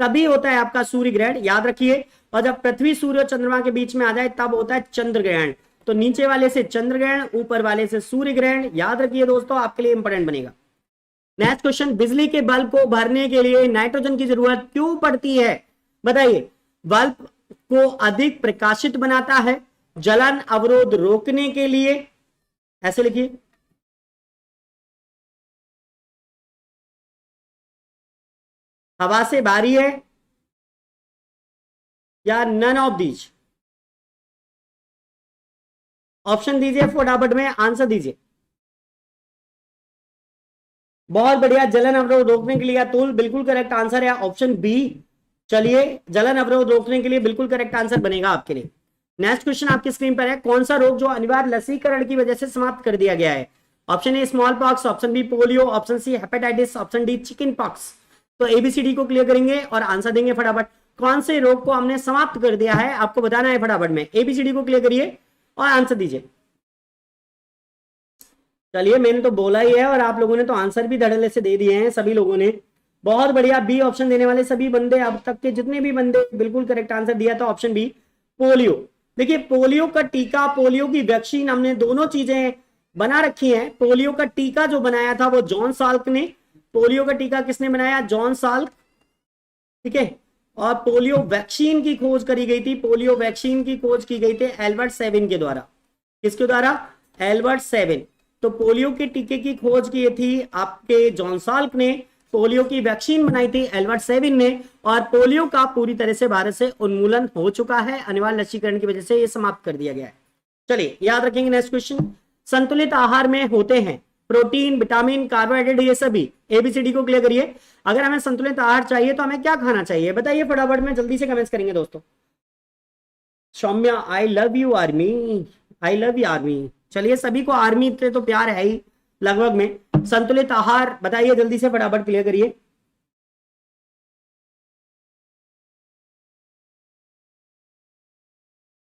तभी होता है आपका सूर्य ग्रहण, याद रखिए। और जब पृथ्वी सूर्य और चंद्रमा के बीच में आ जाए तब होता है चंद्र ग्रहण। तो नीचे वाले से चंद्र ग्रहण, ऊपर वाले से सूर्य ग्रहण, याद रखिए दोस्तों, आपके लिए इंपॉर्टेंट बनेगा। नेक्स्ट क्वेश्चन, बिजली के बल्ब को भरने के लिए नाइट्रोजन की जरूरत क्यों पड़ती है? बताइए, बल्ब को अधिक प्रकाशित बनाता है, जलन अवरोध रोकने के लिए, ऐसे लिखिए। हवा से भारी है, या नन ऑफ दीज? ऑप्शन दीजिए फटाफट में, आंसर दीजिए। बहुत बढ़िया, जलन अवरोध रोकने के लिए अतुल, बिल्कुल करेक्ट आंसर है ऑप्शन बी। चलिए, जलन अवरोध रोकने के लिए बिल्कुल करेक्ट आंसर बनेगा आपके लिए। नेक्स्ट क्वेश्चन आपकी स्क्रीन पर है, कौन सा रोग जो अनिवार्य लसीकरण की वजह से समाप्त कर दिया गया है? Option A small pox, option B polio, option C hepatitis, option D chicken pox. तो एबीसीडी को क्लियर करेंगे और आंसर देंगे फटाफट। कौन से रोग को हमने समाप्त कर दिया है आपको बताना है फटाफट में। एबीसीडी को क्लियर करिए और आंसर दीजिए। चलिए, मैंने तो बोला ही है और आप लोगों ने तो आंसर भी धड़ल्ले से दे दिए हैं सभी लोगों ने। बहुत बढ़िया, बी ऑप्शन देने वाले सभी बंदे, अब तक के जितने भी बंदे बिल्कुल करेक्ट आंसर दिया था ऑप्शन बी पोलियो। देखिए, पोलियो का टीका, पोलियो की वैक्सीन, हमने दोनों चीजें बना रखी हैं। पोलियो का टीका जो बनाया था वो जॉन साल्क ने। पोलियो का टीका किसने बनाया? जॉन साल्क, ठीक है। और पोलियो वैक्सीन की खोज करी गई थी, पोलियो वैक्सीन की खोज की गई थी एल्बर्ट सेविन के द्वारा। किसके द्वारा? Albert seven. तो पोलियो के टीके की खोज की थी आपके जॉन साल्क ने, पोलियो की वैक्सीन बनाई थी एल्बर्ट सेविन ने, और पोलियो का पूरी तरह से भारत से उन्मूलन हो चुका है, अनिवार्य लसीकरण की वजह से ये समाप्त कर दिया गया है। चलिए याद रखेंगे। नेक्स्ट क्वेश्चन, संतुलित आहार में होते हैं प्रोटीन, विटामिन, कार्बोहाइड्रेट, ये सभी। एबीसीडी को क्लियर करिए। अगर हमें संतुलित आहार चाहिए तो हमें क्या खाना चाहिए बताइए फटाफट में, जल्दी से कमेंट्स करेंगे दोस्तों। Saumya, I love you army, I love you army. चलिए, सभी को आर्मी से तो प्यार है ही लगभग में। संतुलित आहार बताइए जल्दी से फटाफट, क्लियर करिए।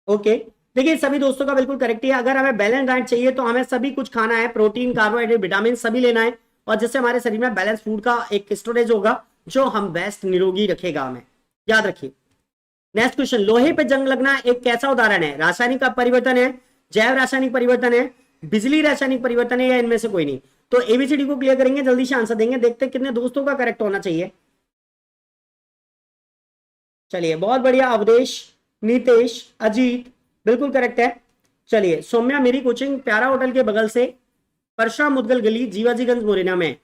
ओके, देखिए सभी दोस्तों का बिल्कुल करेक्ट है। अगर हमें बैलेंस डाइट चाहिए तो हमें सभी कुछ खाना है, प्रोटीन, कार्बोहाइड्रेट, विटामिन सभी लेना है, और जिससे हमारे शरीर में बैलेंस फूड का एक स्टोरेज होगा जो हम बेस्ट निरोगी रखेगा हमें, याद रखिए। नेक्स्ट क्वेश्चन, लोहे पे जंग लगना एक कैसा उदाहरण है? रासायनिक परिवर्तन है, जैव रासायनिक परिवर्तन है, बिजली रासायनिक परिवर्तन है, या इनमें से कोई नहीं? तो एबीसीडी को क्लियर करेंगे, जल्दी से आंसर देंगे, देखते हैं कितने दोस्तों का करेक्ट होना चाहिए। चलिए, बहुत बढ़िया, अवधेश, नीतेश, अजीत, बिल्कुल करेक्ट है। चलिए, सौम्या, मेरी कोचिंग प्यारा होटल के बगल से, परशा मुदगल गली, जीवाजीगंज, मुरैना में।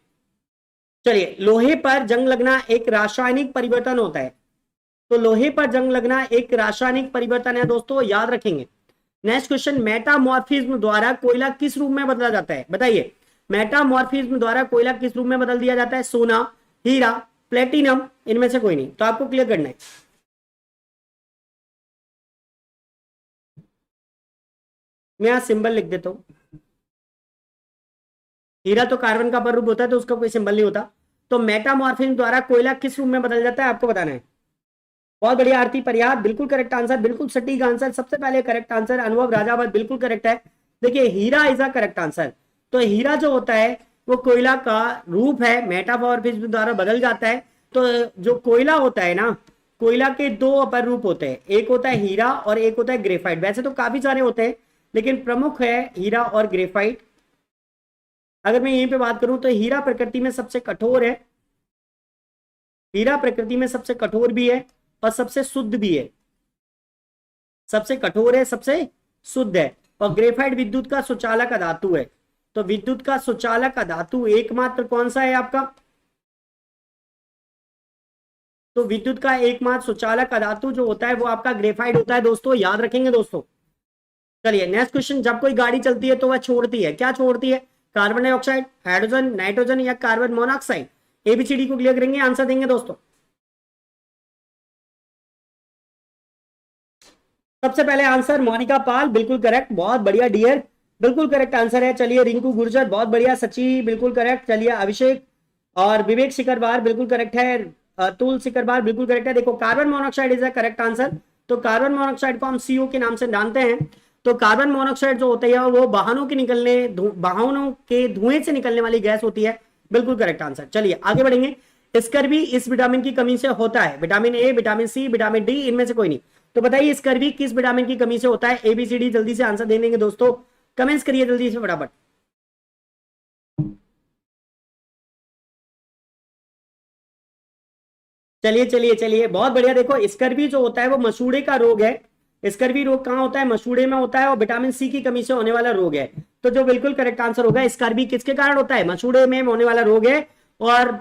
चलिए, लोहे पर जंग लगना एक रासायनिक परिवर्तन होता है, तो लोहे पर जंग लगना एक रासायनिक परिवर्तन है दोस्तों, याद रखेंगे। नेक्स्ट क्वेश्चन, मेटामॉर्फिज्म द्वारा कोयला किस रूप में बदला जाता है? बताइए, मेटामॉर्फिज्म द्वारा कोयला किस रूप में बदल दिया जाता है? सोना, हीरा, प्लेटिनम, इनमें से कोई नहीं? तो आपको क्लियर करना है। मैं यहां सिंबल लिख देता हूं। हीरा तो कार्बन का पररूप होता है, तो उसका कोई सिंबल नहीं होता। तो मेटामॉर्फिज्म द्वारा कोयला किस रूप में बदल जाता है आपको बताना है। बहुत बढ़िया आरती परिहार, बिल्कुल करेक्ट आंसर, बिल्कुल सटीक आंसर, सबसे पहले करेक्ट आंसर। अनुभव राजावत, बिल्कुल करेक्ट है। देखिए, हीरा इज अ करेक्ट आंसर। तो हीरा जो होता है वो कोयला का रूप है, मेटामॉर्फिज्म द्वारा बदल जाता है। तो जो कोयला होता है ना, कोयला के दो अपर रूप होते हैं, एक होता है हीरा और एक होता है ग्रेफाइट। वैसे तो काफी सारे होते हैं लेकिन प्रमुख है हीरा और ग्रेफाइट। अगर मैं यहीं पे बात करूं तो हीरा प्रकृति में सबसे कठोर है, हीरा प्रकृति में सबसे कठोर भी है और सबसे शुद्ध भी है। सबसे कठोर है, सबसे शुद्ध है। और ग्रेफाइट विद्युत का सुचालक धातु है। तो विद्युत का सुचालक धातु एकमात्र कौन सा है आपका? तो विद्युत का एकमात्र सुचालक धातु जो होता है वो आपका ग्रेफाइट होता है दोस्तों, याद रखेंगे दोस्तों। चलिए, नेक्स्ट क्वेश्चन, जब कोई गाड़ी चलती है तो वह छोड़ती है, क्या छोड़ती है? कार्बन डाइऑक्साइड, हाइड्रोजन, नाइट्रोजन, या कार्बन मोनोऑक्साइड? एबीसीडी को क्लियर करेंगे, आंसर देंगे दोस्तों। सबसे पहले आंसर मोनिका पाल, बिल्कुल करेक्ट, बहुत बढ़िया डियर, बिल्कुल करेक्ट आंसर है। चलिए, रिंकू गुर्जर, बहुत बढ़िया, सची बिल्कुल करेक्ट। चलिए, अभिषेक और विवेक सिकरबार, बिल्कुल करेक्ट है। अतुल सिकरबार, बिल्कुल करेक्ट है। देखो, carbon monoxide is the correct answer. तो कार्बन मोनोऑक्साइड को हम सीओ के नाम से जानते हैं। तो कार्बन मोनोऑक्साइड जो होता है वो वाहनों के धुएं से निकलने वाली गैस होती है, बिल्कुल करेक्ट आंसर। चलिए आगे बढ़ेंगे। स्कर्वी इस विटामिन की कमी से होता है? Vitamin A, vitamin C, vitamin D, इनमें से कोई नहीं? तो बताइए, स्कर्वी किस विटामिन की कमी से होता है? एबीसीडी जल्दी से आंसर दे देंगे दोस्तों, कमेंट्स करिए जल्दी से फटाफट। चलिए चलिए चलिए, बहुत बढ़िया। देखो स्कर्वी जो होता है वो मसूड़े का रोग है। स्कर्वी रोग कहाँ होता है? मसूड़े में होता है, और विटामिन सी की कमी से होने वाला रोग है। तो जो बिल्कुल करेक्ट आंसर होगा, स्कर्वी किसके कारण होता है? मसूड़े में होने वाला रोग है, और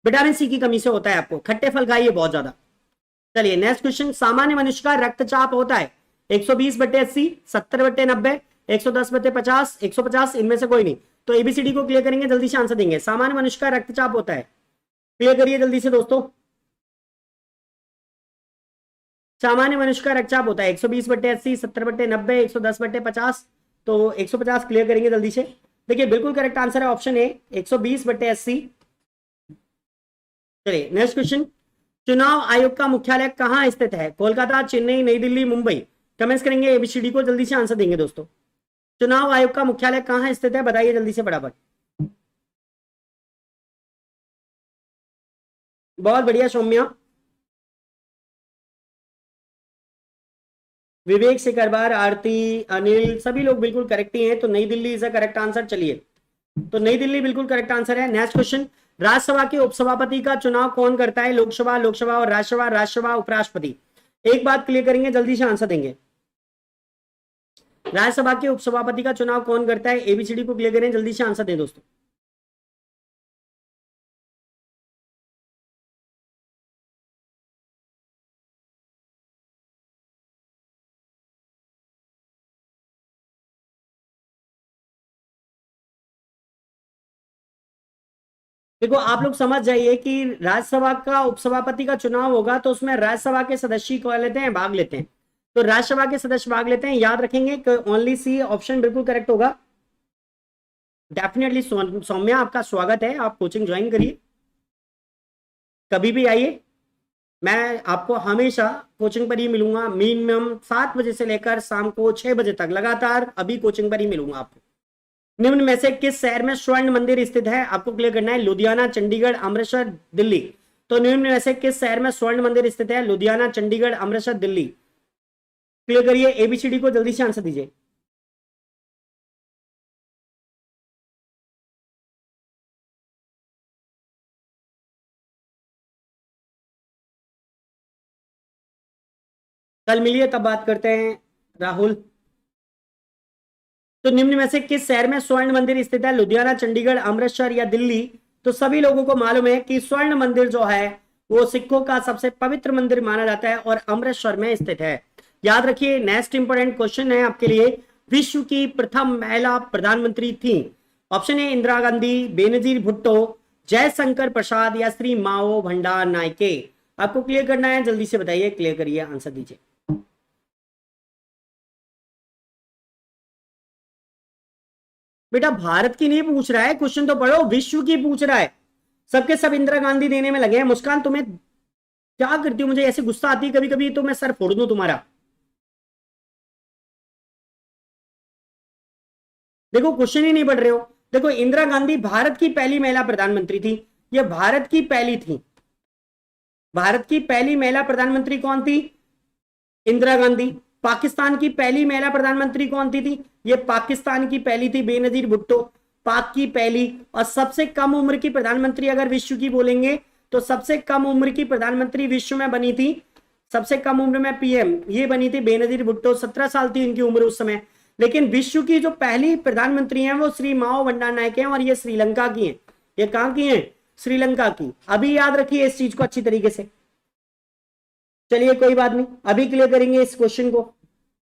विटामिन सी की कमी से होता है। आपको खट्टे फल खाइए बहुत ज्यादा। चलिए नेक्स्ट क्वेश्चन, सामान्य मनुष्य का रक्तचाप होता है 120/80, 70/90, 110/50, 150, इनमें से कोई नहीं। तो एबीसीडी को क्लियर करेंगे, जल्दी से आंसर देंगे। सामान्य मनुष्य का रक्तचाप होता है, क्लियर करिए जल्दी से दोस्तों। सामान्य मनुष्य का रक्तचाप होता है 120/80, 70/90, 110/50। तो 150 क्लियर करेंगे जल्दी से। देखिए बिल्कुल करेक्ट आंसर है ऑप्शन ए, 120/80। चलिए नेक्स्ट क्वेश्चन, चुनाव आयोग का मुख्यालय कहां स्थित है? कोलकाता, चेन्नई, नई दिल्ली, मुंबई। कमेंट्स करेंगे एबीसीडी को, जल्दी से आंसर देंगे दोस्तों। चुनाव आयोग का मुख्यालय कहां स्थित है, बताइए जल्दी से फटाफट। बहुत बढ़िया सौम्या। विवेक से करबार, आरती, अनिल, सभी लोग बिल्कुल करेक्ट ही हैं। तो नई Delhi is a correct answer. चलिए, तो नई दिल्ली बिल्कुल करेक्ट आंसर है। नेक्स्ट क्वेश्चन, राज्यसभा के उपसभापति का चुनाव कौन करता है? लोकसभा, लोकसभा और राज्यसभा, राज्यसभा, उपराष्ट्रपति। एक बात क्लियर करेंगे, जल्दी से आंसर देंगे। राज्यसभा के उपसभापति का चुनाव कौन करता है? एबीसीडी को क्लियर करें, जल्दी से आंसर दें दोस्तों। देखो आप लोग समझ जाइए कि राज्यसभा का उपसभापति का चुनाव होगा, तो उसमें राज्यसभा के सदस्य क्या लेते हैं? भाग लेते हैं। तो राज्यसभा के सदस्य भाग लेते हैं, याद रखेंगे कि ओनली सी ऑप्शन बिल्कुल करेक्ट होगा। डेफिनेटली सौम्या, आपका स्वागत है, आप कोचिंग ज्वाइन करिए, कभी भी आइए। मैं आपको हमेशा कोचिंग पर ही मिलूंगा, मिनिमम 7 बजे से लेकर शाम को 6 बजे तक लगातार अभी कोचिंग पर ही मिलूंगा आपको। निम्न में से किस शहर में स्वर्ण मंदिर स्थित है? आपको क्लियर करना है, लुधियाना, चंडीगढ़, अमृतसर, दिल्ली। तो निम्न में से किस शहर में स्वर्ण मंदिर स्थित है? लुधियाना, चंडीगढ़, अमृतसर, दिल्ली। क्लियर करिए, एबीसीडी को जल्दी से आंसर दीजिए। कल मिलिए तब बात करते हैं राहुल। तो निम्न में से किस शहर में स्वर्ण मंदिर स्थित है? लुधियाना, चंडीगढ़, अमृतसर या दिल्ली। तो सभी लोगों को मालूम है कि स्वर्ण मंदिर जो है वो सिखों का सबसे पवित्र मंदिर माना जाता है और अमृतसर में स्थित है। याद रखिए, नेक्स्ट इंपोर्टेंट क्वेश्चन है आपके लिए, विश्व की प्रथम महिला प्रधानमंत्री थी? ऑप्शन ए इंदिरा गांधी, बेनजीर भुट्टो, जयशंकर प्रसाद या श्री माओ भंडार नायके। आपको क्लियर करना है, जल्दी से बताइए, क्लियर करिए, आंसर दीजिए। बेटा भारत की नहीं पूछ रहा है क्वेश्चन, तो पढ़ो, विश्व की पूछ रहा है। सबके सब इंदिरा गांधी देने में लगे हैं। मुस्कान तुम्हें क्या करती हो, मुझे ऐसे गुस्सा आती है कभी कभी, तो मैं सर फोड़ दूं तुम्हारा। देखो क्वेश्चन ही नहीं पढ़ रहे हो। देखो इंदिरा गांधी भारत की पहली महिला प्रधानमंत्री थी, ये भारत की पहली थी। भारत की पहली महिला प्रधानमंत्री कौन थी? इंदिरा गांधी। पाकिस्तान की पहली महिला प्रधानमंत्री कौन थी? ये पाकिस्तान की पहली थी, बेनजीर भुट्टो, पाक की पहली। और सबसे कम उम्र की प्रधानमंत्री अगर विश्व की बोलेंगे, तो सबसे कम उम्र की प्रधानमंत्री विश्व में बनी थी, सबसे कम उम्र में पीएम ये बनी थी बेनजीर भुट्टो, 17 साल थी इनकी उम्र उस समय। लेकिन विश्व की जो पहली प्रधानमंत्री हैं वो श्री माओ भंडार नायके हैं, और ये श्रीलंका की हैं। ये कहां की हैं? श्रीलंका की। अभी याद रखिए इस चीज को अच्छी तरीके से। चलिए कोई बात नहीं, अभी क्लियर करेंगे इस क्वेश्चन को।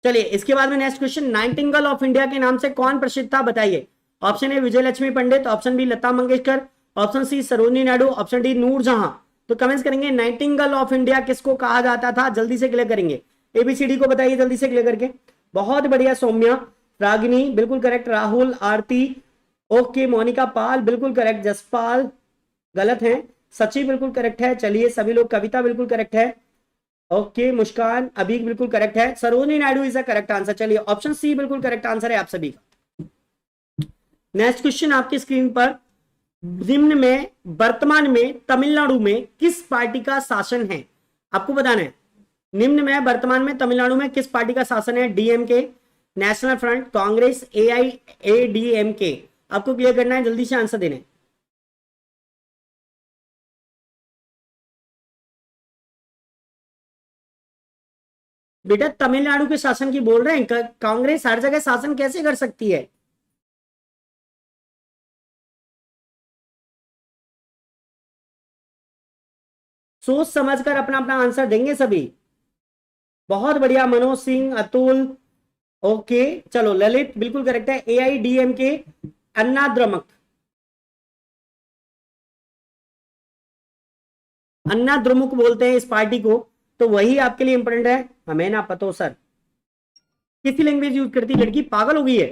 चलिए इसके बाद में next question, nightingale of India के नाम से कौन प्रसिद्ध था, बताइए। Option A Vijay Lakshmi Pandit, option B Lata Mangeshkar, option C Sarojini Naidu, option D Noorjahan. तो कमेंट्स करेंगे नाइटिंगेल ऑफ इंडिया किसको कहा जाता था, जल्दी से क्लियर करेंगे। एबीसीडी को बताइए जल्दी से क्लियर करके। बहुत बढ़िया सौम्या, रागिनी बिल्कुल करेक्ट, राहुल, आरती ओके, मोनिका पाल बिल्कुल करेक्ट, जसपाल गलत है, सची बिल्कुल करेक्ट है। चलिए सभी लोग, कविता बिल्कुल करेक्ट है, ओके, मुस्कान अभी बिल्कुल करेक्ट है, Sarojini Naidu is a correct answer. चलिए ऑप्शन सी बिल्कुल करेक्ट आंसर है आप सभी का। नेक्स्ट क्वेश्चन आपकी स्क्रीन पर, निम्न में वर्तमान में तमिलनाडु में किस पार्टी का शासन है? आपको बताना है, निम्न में वर्तमान में तमिलनाडु में किस पार्टी का शासन है? DMK, national front, Congress, AIADMK. आपको क्लियर करना है, जल्दी से आंसर देना है। बेटा तमिलनाडु के शासन की बोल रहे हैं, कांग्रेस हर जगह शासन कैसे कर सकती है? सोच समझकर अपना अपना आंसर देंगे सभी। बहुत बढ़िया मनोज सिंह, अतुल, ओके। चलो ललित बिल्कुल करेक्ट है, AIDMK, अन्ना द्रमुक, अन्ना द्रमुक बोलते हैं इस पार्टी को, तो वही आपके लिए इंपॉर्टेंट है। हमें ना पता हो सर, किसी लैंग्वेज यूज करती लड़की, पागल हो गई है।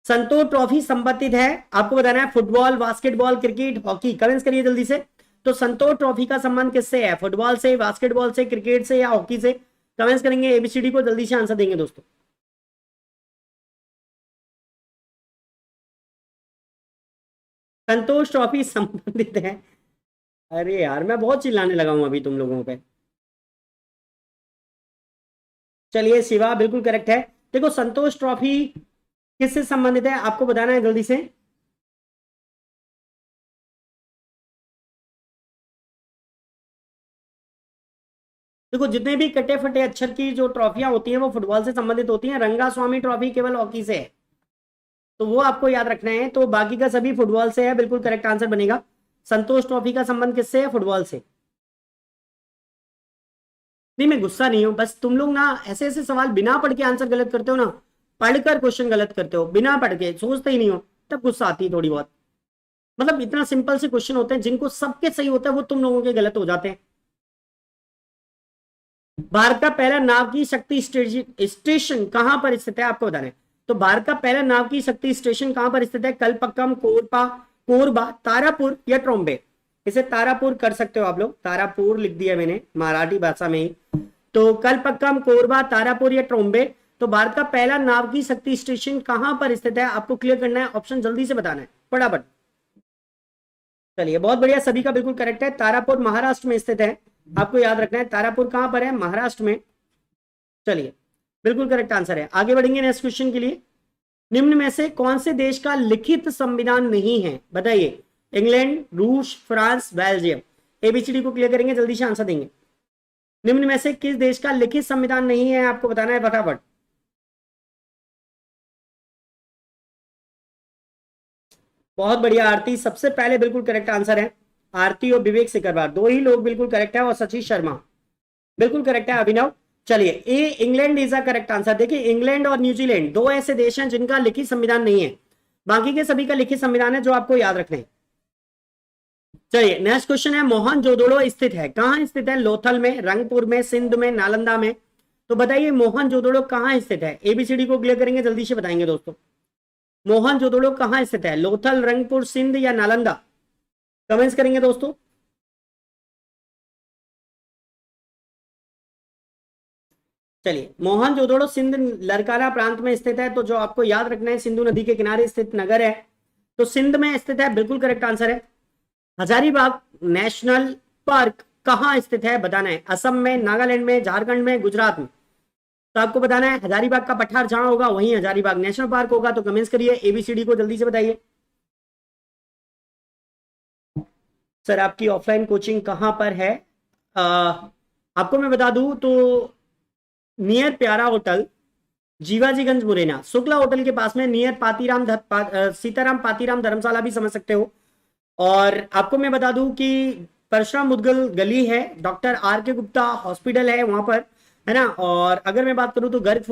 संतोष ट्रॉफी संबंधित है, आपको बताना है football, basketball, cricket, hockey. Comments करिए जल्दी से। तो संतोष ट्रॉफी का संबंध किससे है? फुटबॉल से, बास्केटबॉल से, क्रिकेट से या हॉकी से? कमेंट्स करेंगे, ABCD को जल्दी से आंसर देंगे दोस्तों। संतोष ट्रॉफी संबंधित है। अरे यार मैं बहुत चिल्लाने लगा हूं अभी तुम लोगों पे। चलिए शिवा बिल्कुल करेक्ट है। देखो संतोष ट्रॉफी किससे संबंधित है आपको बताना है जल्दी से। देखो जितने भी कटे फटे अक्षर की जो ट्रॉफियां होती हैं वो फुटबॉल से संबंधित होती हैं, रंगा स्वामी ट्रॉफी केवल हॉकी से है, तो वो आपको याद रखना है। तो बाकी का सभी फुटबॉल से है, बिल्कुल करेक्ट आंसर बनेगा। संतोष ट्रॉफी का संबंध किससे है? फुटबॉल से। नहीं मैं गुस्सा नहीं हूं, बस तुम लोग ना ऐसे ऐसे सवाल बिना पढ़ के आंसर गलत करते हो ना, पढ़कर क्वेश्चन गलत करते हो, बिना पढ़ के सोचते ही नहीं हो, तब गुस्सा आती है थोड़ी बहुत। मतलब इतना सिंपल से क्वेश्चन होते हैं जिनको सबके सही होता है वो तुम लोगों के गलत हो जाते हैं। भारत का पहला नाव की शक्ति स्टेशन कहां पर स्थित है आपको बताना है। तो भारत का पहला नाव की शक्ति स्टेशन कहां पर स्थित है? कलपक्कम, कोरपा, कोरबा, तारापुर या ट्रोम्बे? इसे तारापुर कर सकते हो आप लोग, तारापुर लिख दिया मैंने मराठी भाषा में ही। तो कलपक्कम, कोरबा, तारापुर या ट्रोम्बे? तो भारत का पहला नाव की शक्ति स्टेशन कहां पर स्थित है आपको क्लियर करना है, ऑप्शन जल्दी से बताना है फटाफट। चलिए बहुत बढ़िया, सभी का बिल्कुल करेक्ट है, तारापुर महाराष्ट्र में स्थित है। आपको याद रखना है तारापुर कहां पर है? महाराष्ट्र में। चलिए बिल्कुल करेक्ट आंसर है। आगे बढ़ेंगे नेक्स्ट क्वेश्चन के लिए। निम्न में से कौन से देश का लिखित संविधान नहीं है बताइए? इंग्लैंड, रूस, फ्रांस, बेल्जियम। ABCD को क्लियर करेंगे, जल्दी से आंसर देंगे। निम्न में से किस देश का लिखित संविधान नहीं है आपको बताना है फटाफट। बहुत बढ़िया आरती, सबसे पहले बिल्कुल करेक्ट आंसर है। आरती और विवेक सिकरवार दो ही लोग बिल्कुल करेक्ट है, और सचिश शर्मा बिल्कुल करेक्ट है। अभिनव, चलिए ए England is a correct answer. देखिए इंग्लैंड और न्यूजीलैंड दो ऐसे देश हैं जिनका लिखित संविधान नहीं है, बाकी के सभी का लिखित संविधान है, जो आपको याद रखने हैं। चलिए नेक्स्ट क्वेश्चन है, मोहनजोदड़ो स्थित है, कहां स्थित है? लोथल में, रंगपुर में, सिंध में, नालंदा में? तो बताइए मोहनजोदड़ो कहां स्थित है? ABCD को क्लियर करेंगे, जल्दी से बताएंगे दोस्तों। मोहनजोदड़ो कहां स्थित है? लोथल, रंगपुर, सिंध या नालंदा? कमेंट्स करेंगे दोस्तों। चलिए मोहनजोदड़ो सिंध लरकाना प्रांत में स्थित है, तो जो आपको याद रखना है सिंधु नदी के किनारे स्थित नगर है, तो सिंध में स्थित है, बिल्कुल करेक्ट आंसर है। हजारीबाग नेशनल पार्क कहां स्थित है बताना है? असम में, नागालैंड में, झारखंड में, गुजरात में? तो आपको बताना है हजारीबाग का पठार जहां होगा वहीं हजारीबाग नेशनल पार्क होगा। तो कमेंट्स करिए, ABCD को जल्दी से बताइए। सर आपकी ऑफलाइन कोचिंग कहां पर है? आ, आपको मैं बता दूं तो नियर प्यारा होटल, जीवाजीगंज मुरैना, शुक्ला होटल के पास में, नियर सीताराम पातीराम धर्मशाला भी समझ सकते हो। और आपको मैं बता दूं कि परशुराम मुदगल गली है, डॉक्टर RK गुप्ता हॉस्पिटल है वहां पर, है ना। और अगर मैं बात करूं तो गर्ग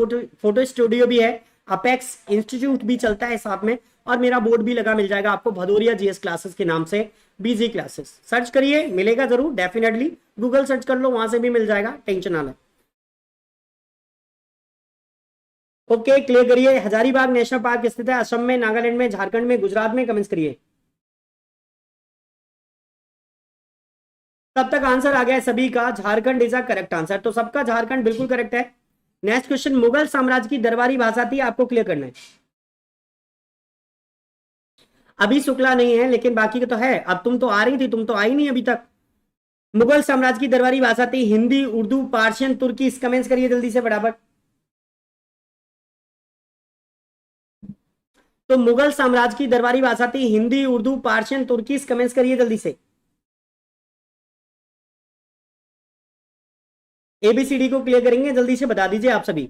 फोटो स्टूडियो भी है, अपेक्स इंस्टीट्यूट भी चलता है साथ में, और मेरा बोर्ड भी लगा मिल जाएगा आपको भदौरिया GS क्लासेस के नाम से, BG क्लासेस सर्च करिए मिलेगा जरूर, डेफिनेटली गूगल सर्च कर लो वहां से भी मिल जाएगा, टेंशन ना लें। ओके क्लियर करिए, हजारीबाग नेशनल पार्क स्थित है असम में, नागालैंड में, झारखंड में, गुजरात में? कमेंट्स करिए। तब तक आंसर आ गया है सभी का, Jharkhand is a correct answer, तो सबका झारखंड बिल्कुल करेक्ट है। नेक्स्ट क्वेश्चन, मुगल साम्राज्य की दरबारी भाषा थी, आपको क्लियर करना है। अभी शुक्ला नहीं है लेकिन बाकी का तो है, अब तुम तो आ रही थी, तुम तो आई नहीं अभी तक। मुगल साम्राज्य की दरबारी भाषा थी हिंदी, उर्दू, पार्शियन, तुर्की? कमेंट्स करिए जल्दी से फटाफट। तो मुगल साम्राज्य की दरबारी भाषा थी हिंदी, उर्दू, पार्शियन, तुर्की? कमेंट्स करिए जल्दी से। एबीसीडी को क्लियर करेंगे, जल्दी से बता दीजिए आप सभी।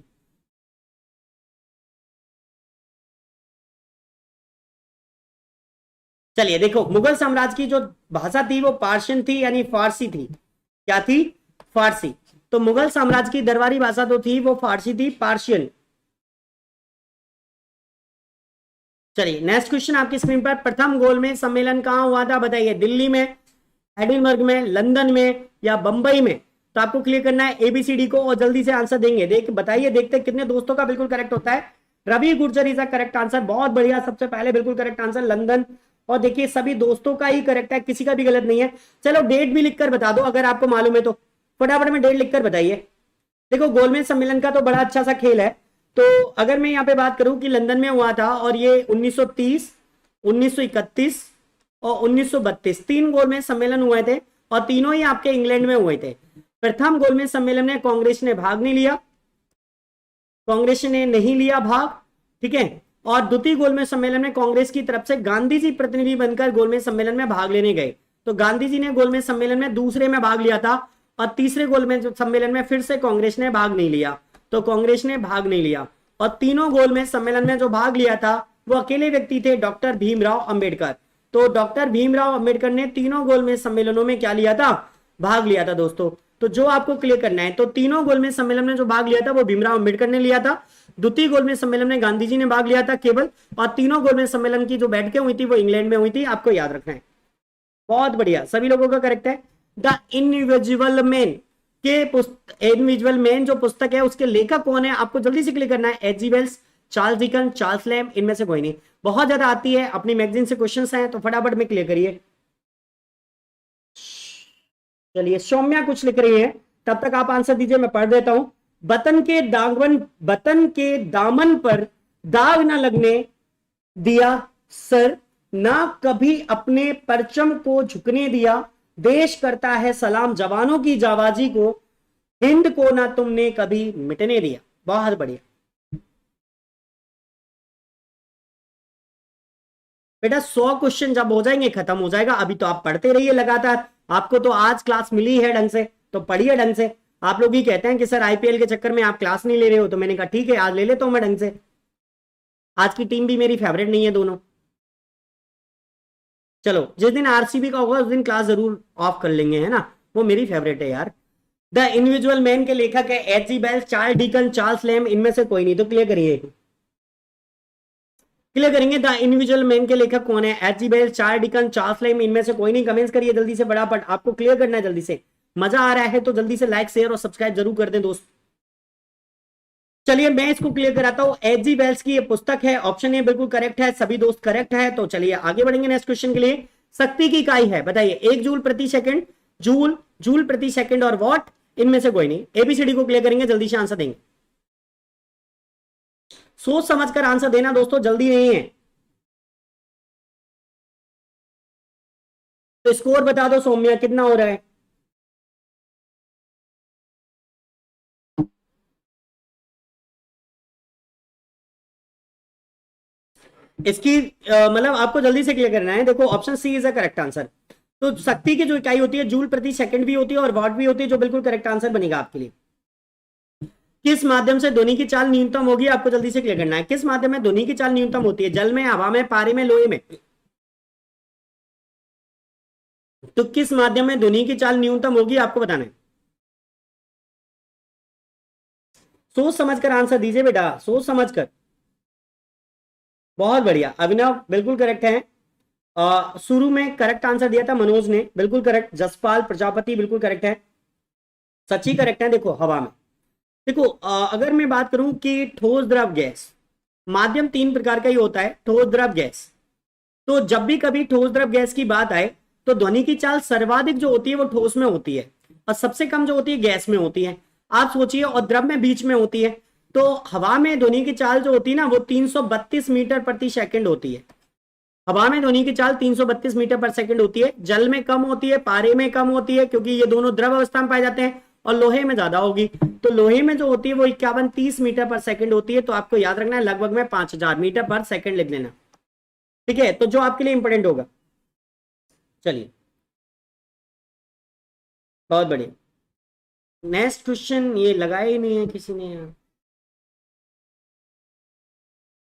चलिए देखो, मुगल साम्राज्य की जो भाषा थी वो पार्शियन थी, यानी फारसी थी। क्या थी? फारसी। तो मुगल साम्राज्य की दरबारी भाषा तो थी वो फारसी थी, पार्शियन। चलिए नेक्स्ट क्वेश्चन आपकी स्क्रीन पर, प्रथम गोलमेज सम्मेलन कहां हुआ था बताइए? दिल्ली में, एडिनबर्ग में, लंदन में या बंबई में? तो आपको क्लियर करना है एबीसीडी को और जल्दी से आंसर देंगे। बताइए, देखते हैं कितने दोस्तों का बिल्कुल करेक्ट होता है। Ravi Gurjar is a correct answer, बहुत बढ़िया। सबसे पहले बिल्कुल करेक्ट आंसर लंदन। और देखिए सभी दोस्तों का ही करेक्ट है, किसी का भी गलत नहीं है। चलो डेट भी लिखकर बता दो अगर आपको मालूम है तो, फटाफट में डेट लिखकर बताइए। देखो गोलमेज सम्मेलन का तो बड़ा अच्छा सा खेल है। तो अगर मैं यहाँ पे बात करूं कि लंदन में हुआ था और ये 1930, 1931 और 1932 तीन गोलमेज सम्मेलन हुए थे और तीनों ही आपके इंग्लैंड में हुए थे। प्रथम गोलमेज सम्मेलन में कांग्रेस ने भाग नहीं लिया, कांग्रेस ने नहीं लिया भाग, ठीक है। और द्वितीय गोलमेज सम्मेलन में कांग्रेस की तरफ से गांधी जी प्रतिनिधि बनकर गोलमेज सम्मेलन में भाग लेने गए। तो गांधी जी ने गोलमेज सम्मेलन में दूसरे में भाग लिया था और तीसरे गोलमेज सम्मेलन में फिर से कांग्रेस ने भाग नहीं लिया। तो कांग्रेस ने भाग नहीं लिया और तीनों गोलमेज सम्मेलन में जो भाग लिया था वो अकेले व्यक्ति थे, डॉक्टर भीमराव अंबेडकर। तो डॉक्टर भीमराव अंबेडकर ने तीनों गोलमेज सम्मेलनों में क्या लिया था? भाग लिया था दोस्तों। तो जो आपको क्लियर करना है, तो तीनों गोलमेज सम्मेलन में जो भाग लिया था वो भीमराव अंबेडकर ने लिया था, द्वितीय गोलमेज सम्मेलन में गांधी जी ने भाग लिया था केवल, और तीनों गोलमेज सम्मेलन की जो बैठकें हुई थी वो इंग्लैंड में हुई थी। आपको याद रखना है। बहुत बढ़िया, सभी लोगों का करेक्ट है। द इंडिविजुअल मैन के इंडिविजुअल मैन जो पुस्तक है उसके लेखक कौन है? आपको जल्दी से क्लियर करना है। H G. Wells, Charles Dickens, Charles Lamb, इनमें से कोई नहीं। बहुत ज्यादा आती है, अपनी मैगजीन से क्वेश्चंस हैं तो फटाफट में क्लियर करिए। चलिए सौम्या कुछ लिख रही है, तब तक आप आंसर दीजिए, मैं पढ़ देता हूं। वतन के दामन पर दाग न लगने दिया सर, ना कभी अपने परचम को झुकने दिया, देश करता है सलाम जवानों की जाबाजी को, हिंद को ना तुमने कभी मिटने दिया। बहुत बढ़िया बेटा, 100 क्वेश्चन जब हो जाएंगे खत्म हो जाएगा। अभी तो आप पढ़ते रहिए लगातार, आपको तो आज क्लास मिली है ढंग से तो पढ़िए ढंग से। आप लोग ही कहते हैं कि सर आईपीएल के चक्कर में आप क्लास नहीं ले रहे हो, तो मैंने कहा ठीक है आज ले लेता हूं मैं ढंग से। आज की टीम भी मेरी फेवरेट नहीं है दोनों। चलो जिस दिन आरसीबी का होगा उस दिन क्लास जरूर ऑफ कर लेंगे, है ना, वो मेरी फेवरेट है यार। द इंडिविजुअल मैन के लेखक है H G. Wells, Charles Dickens, Charles Lamb, इनमें से कोई नहीं। तो क्लियर करिए, क्लियर करेंगे द इंडिविजुअल मैन के लेखक कौन है? H G. Wells, Charles Dickens, Charles Lamb, इनमें से कोई नहीं। कमेंट्स करिए जल्दी से, फटाफट आपको क्लियर करना है जल्दी से। मजा आ रहा है तो जल्दी से लाइक, शेयर और सब्सक्राइब जरूर कर दें दोस्त। चलिए मैं इसको क्लियर कराता हूं। एच.जी. वेल्स की ये पुस्तक है, ऑप्शन ए बिल्कुल करेक्ट है, सभी दोस्त करेक्ट है। तो चलिए आगे बढ़ेंगे नेक्स्ट क्वेश्चन के लिए। शक्ति की इकाई है बताइए? 1 जूल प्रति सेकंड, जूल, जूल प्रति सेकंड और वॉट, इनमें से कोई नहीं। एबीसीडी को क्लियर करेंगे, जल्दी से आंसर देंगे। सोच समझकर आंसर देना दोस्तों, जल्दी नहीं है। तो स्कोर बता दो सौम्या, कितना हो रहा है? इसकी मतलब आपको जल्दी से क्लियर करना है। देखो option C is a correct answer. तो शक्ति की जो इकाई होती है जूल प्रति सेकंड भी होती है और वॉट भी होती है, जो बिल्कुल करेक्ट आंसर बनेगा आपके लिए। किस माध्यम से ध्वनि की चाल न्यूनतम होगी? आपको जल्दी से क्लियर करना है। किस माध्यम में ध्वनि की चाल न्यूनतम होती है? जल में, हवा में, पारे में, लोहे में? तो किस माध्यम में ध्वनि की चाल न्यूनतम होगी आपको बताना है। सोच समझकर आंसर दीजिए बेटा, सोच समझकर। बहुत बढ़िया, अभिनव बिल्कुल करेक्ट है। शुरू में करेक्ट आंसर दिया था मनोज ने, बिल्कुल करेक्ट। जसपाल प्रजापति बिल्कुल करेक्ट है। सच्ची करेक्ट है। देखो हवा में, देखो अगर मैं बात करूं कि ठोस द्रव गैस, माध्यम 3 प्रकार का ही होता है, ठोस द्रव गैस। तो जब भी कभी ठोस द्रव गैस की बात आए तो ध्वनि की चाल सर्वाधिक जो होती है वो ठोस में होती है और सबसे कम जो होती है गैस में होती है। आप सोचिए, और द्रव में बीच में होती है। तो हवा में ध्वनि की चाल जो होती है ना वो 332 मीटर प्रति सेकंड होती है। हवा में ध्वनि की चाल 332 मीटर पर सेकंड होती है। जल में कम होती है, पारे में कम होती है, क्योंकि ये दोनों द्रव अवस्था में पाए जाते हैं। और लोहे में ज्यादा होगी। तो लोहे में जो होती है वो 51-30 मीटर पर सेकंड होती है। तो आपको याद रखना है लगभग में 5000 मीटर पर सेकंड लिख लेना, ठीक है। तो जो आपके लिए इंपॉर्टेंट होगा। चलिए बहुत बढ़िया। नेक्स्ट क्वेश्चन ये लगाया ही नहीं है किसी ने यार।